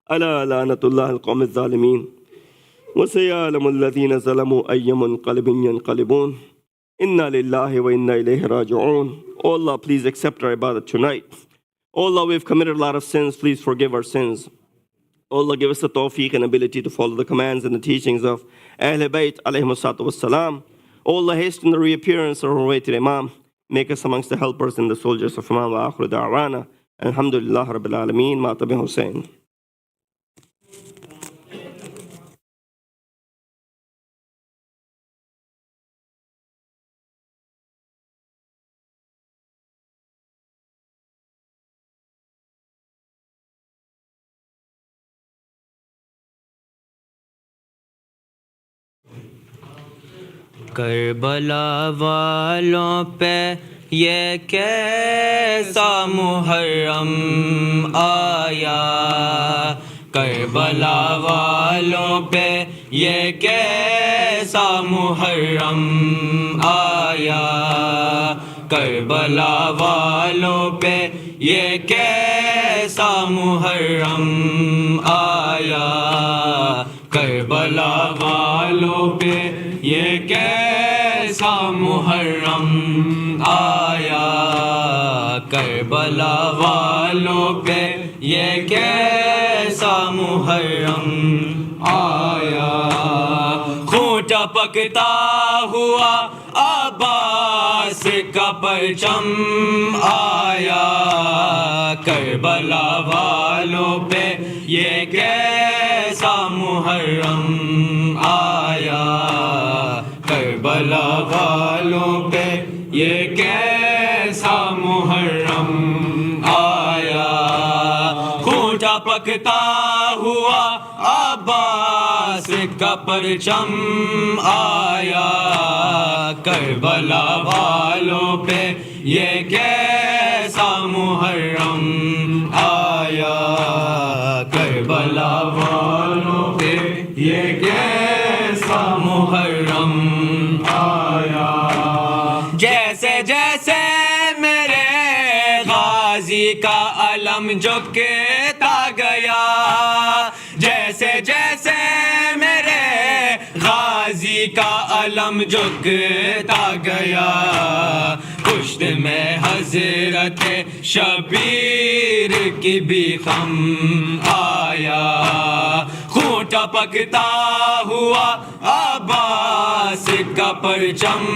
Ala la'natullah al-qawm al-zalimin. Wa sayalamu alladhina zalamu ayyamun qalbin yanqalibun. Inna lillahi wa inna ilayhi raji'un. Oh Allah, please accept our ibadah tonight. Oh Allah, we've committed a lot of sins. Please forgive our sins. Oh Allah, give us the tawfiq and ability to follow the commands and the teachings of Ahl Bayt alayhimu salatu wassalam. Oh Allah, hasten the reappearance of our awaited Imam. Make us amongst the helpers and the soldiers of Imam wa akhiru da'wana. Alhamdulillah Rabbil Alameen. Ma'tabi Hussein. Karbala वालों पे ये कैसा मुहर्रम आया, Karbala वालों पे ये कैसा मुहर्रम आया, کربلا والوں پہ یہ کیسا محرم آیا، کربلا والوں پہ یہ کیسا محرم آیا، کربلا والوں پہ یہ کیسا محرم آیا، خون ٹپکتا ہوا عباس کا پرچم آیا، کربلا والوں پہ یہ کیسا محرم آیا، کربلا والوں پہ یہ کیسا محرم آیا، خون ٹپکتا ہوا عباس کا پرچم آیا، کربلا والوں پہ یہ کیسا محرم آیا، کربلا والوں پہ یہ کیسا محرم آیا، جیسے جیسے میرے غازی کا علم جھکتا گیا، جیسے جیسے میرے غازی کا علم جھکتا گیا، پشت میں حضرت شبیر کی بھی خم آیا، خون ٹپکتا ہوا عباس کا پرچم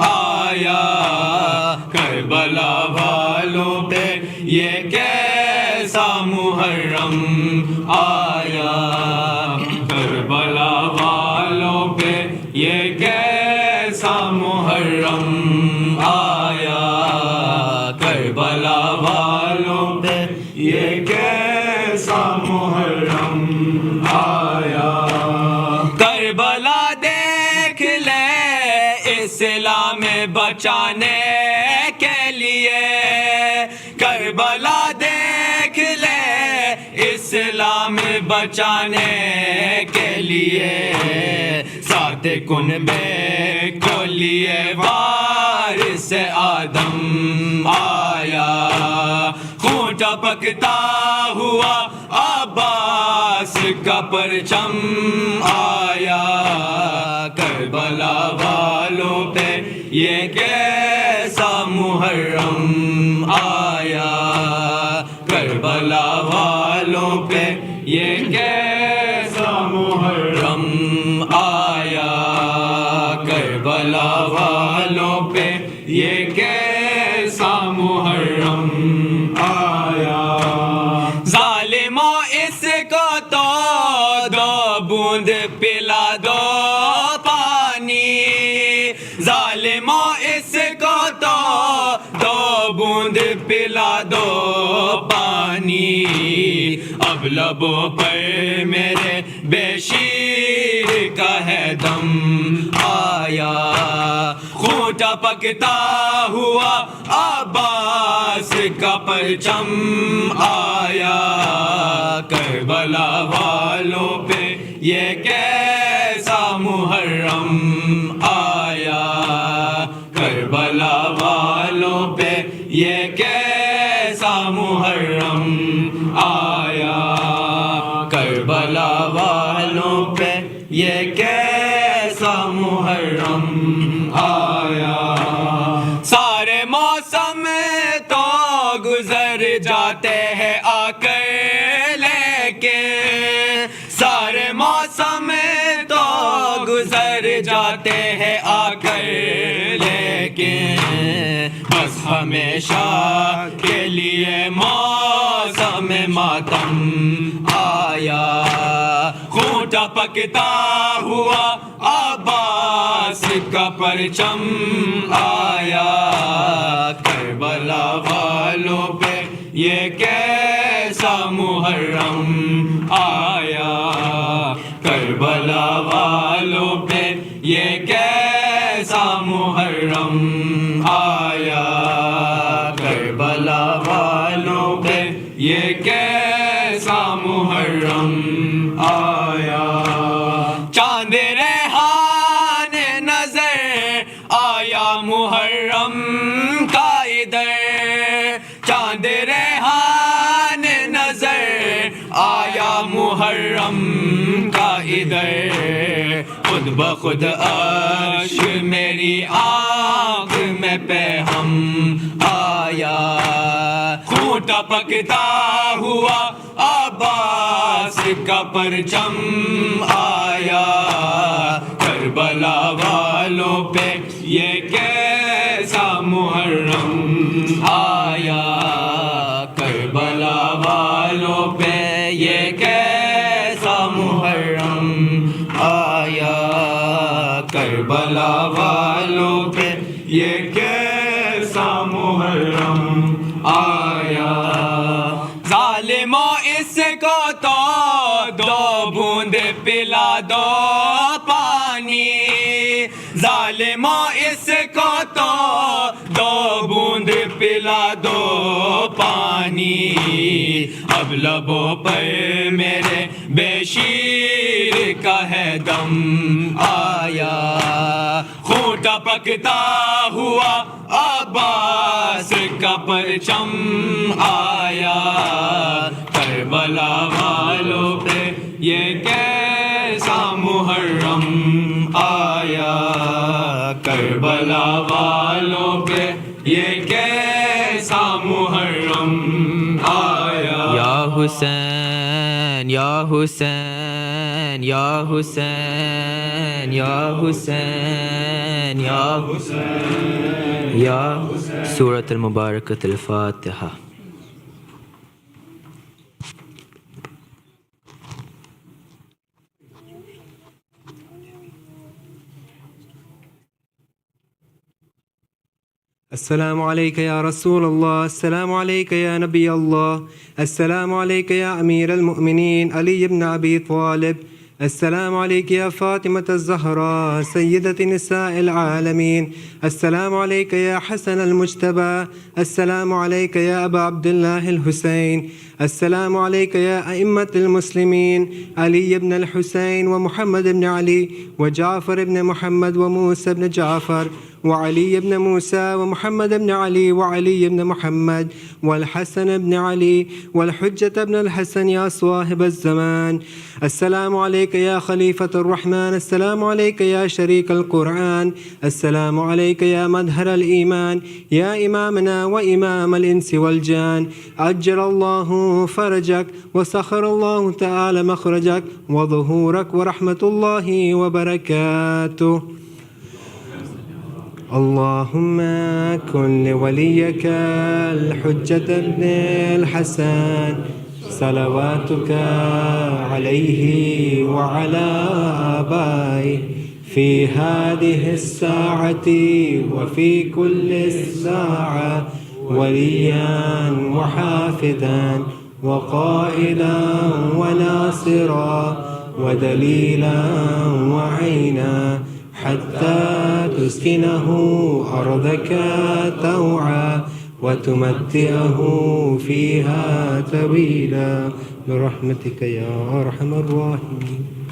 آیا، کربلا والوں پہ یہ کیسا محرم آیا، کربلا والوں پہ یہ کیسا محرم آیا، کربلا والوں پہ یہ کیسا محرم آیا، کربلا دیکھ لے اسلام بچانے کے لیے، کربلا دیکھ لے اسلام بچانے کے لیے، سات کنبے کو لیے وارث آدم آیا، خون ٹپکتا ہوا عباس کا پرچم آیا، کربلا والوں پہ یہ کیسا محرم آیا، کربلا والوں پہ یہ کیسا محرم آیا، کربلا والوں پہ یہ کیسا محرم آیا، ظالموں اس کو تو دو بوند پلا دو پانی، ظالموں اس کو تو دو بوند پلا دو پانی، اب لبوں پر میرے بے شیر کا ہے دم آیا، خون ٹپکتا ہوا عباس کا پرچم آیا، کربلا والوں پہ یہ کیسا محرم آیا، کربلا والوں پہ یہ کیسا محرم آیا، کربلا والوں پہ یہ کیسا محرم آیا، سارے موسم تو گزر جاتے ہیں آ کر لیکن، سارے موسم تو گزر جاتے ہیں آ کر لیکن، بس ہمیشہ کے لیے موسم ماتم آیا، خون ٹپکتا ہوا عباس کا پرچم آیا، کربلا والوں پہ یہ کیسا محرم آیا، کربلا والوں پہ یہ کیسا محرم آیا، کربلا والوں پہ یہ کیسا محرم آیا، چاند ریحان نظر آیا محرم چاند ریحان نظر آیا محرم کا ادھر خود بخود اشک میری آنکھ میں پہم آیا خون ٹپکتا ہوا عباس کا پرچم آیا کربلا والوں پہ یہ کیسا محرم آیا کربلا والوں پہ یہ کیسا محرم آیا کربلا والوں پہ یہ کیسا محرم آیا ظالموں اس کو تو دو بوند پلا دو پانی ظالموں اس کو تو دو بوند پلا دو پانی اب لبوں پر میرے بے شیر کا ہے دم آیا خون ٹپکتا ہوا عباس کا پرچم آیا کربلا والوں پہ یہ کیسا محرم آیا کربلا والوں پہ یہ کیسا محرم آیا یا حسین یا حسین یا حسین یا حسین یا حسین یا سورۃ المبارکۃ الفاتحہ السلام عليك يا رسول الله السلام عليك يا نبي الله السلام عليك يا أمير المؤمنين علي بن أبي طالب السلام عليك يا فاطمة الزهراء سيدة نساء العالمين السلام عليك يا حسن المجتبى السلام عليك يا أبا عبد الله الحسين السلام عليك يا أئمة المسلمين علي بن الحسين ومحمد بن علي وجعفر بن محمد وموسى بن جعفر وعلي بن موسى ومحمد بن علي وعلي بن محمد والحسن بن علي والحجة بن الحسن يا صاحب الزمان السلام عليك يا خليفة الرحمن السلام عليك يا شريك القرآن السلام عليك يا مظهر الإيمان يا إمامنا وإمام الإنس والجان عجل الله فرجك وسخر الله تعالى مخرجك وظهورك ورحمة الله وبركاته اللهم كن لوليك الحجة بن الحسن صلواتك عليه وعلى آبائه في هذه الساعة وفي كل ساعة وليا وحافظا وقائدا وناصرا ودليلا وعينا حتى تسكنه أرضك طوعا وتمتعه فيها طويلا برحمتك يا أرحم الراحمين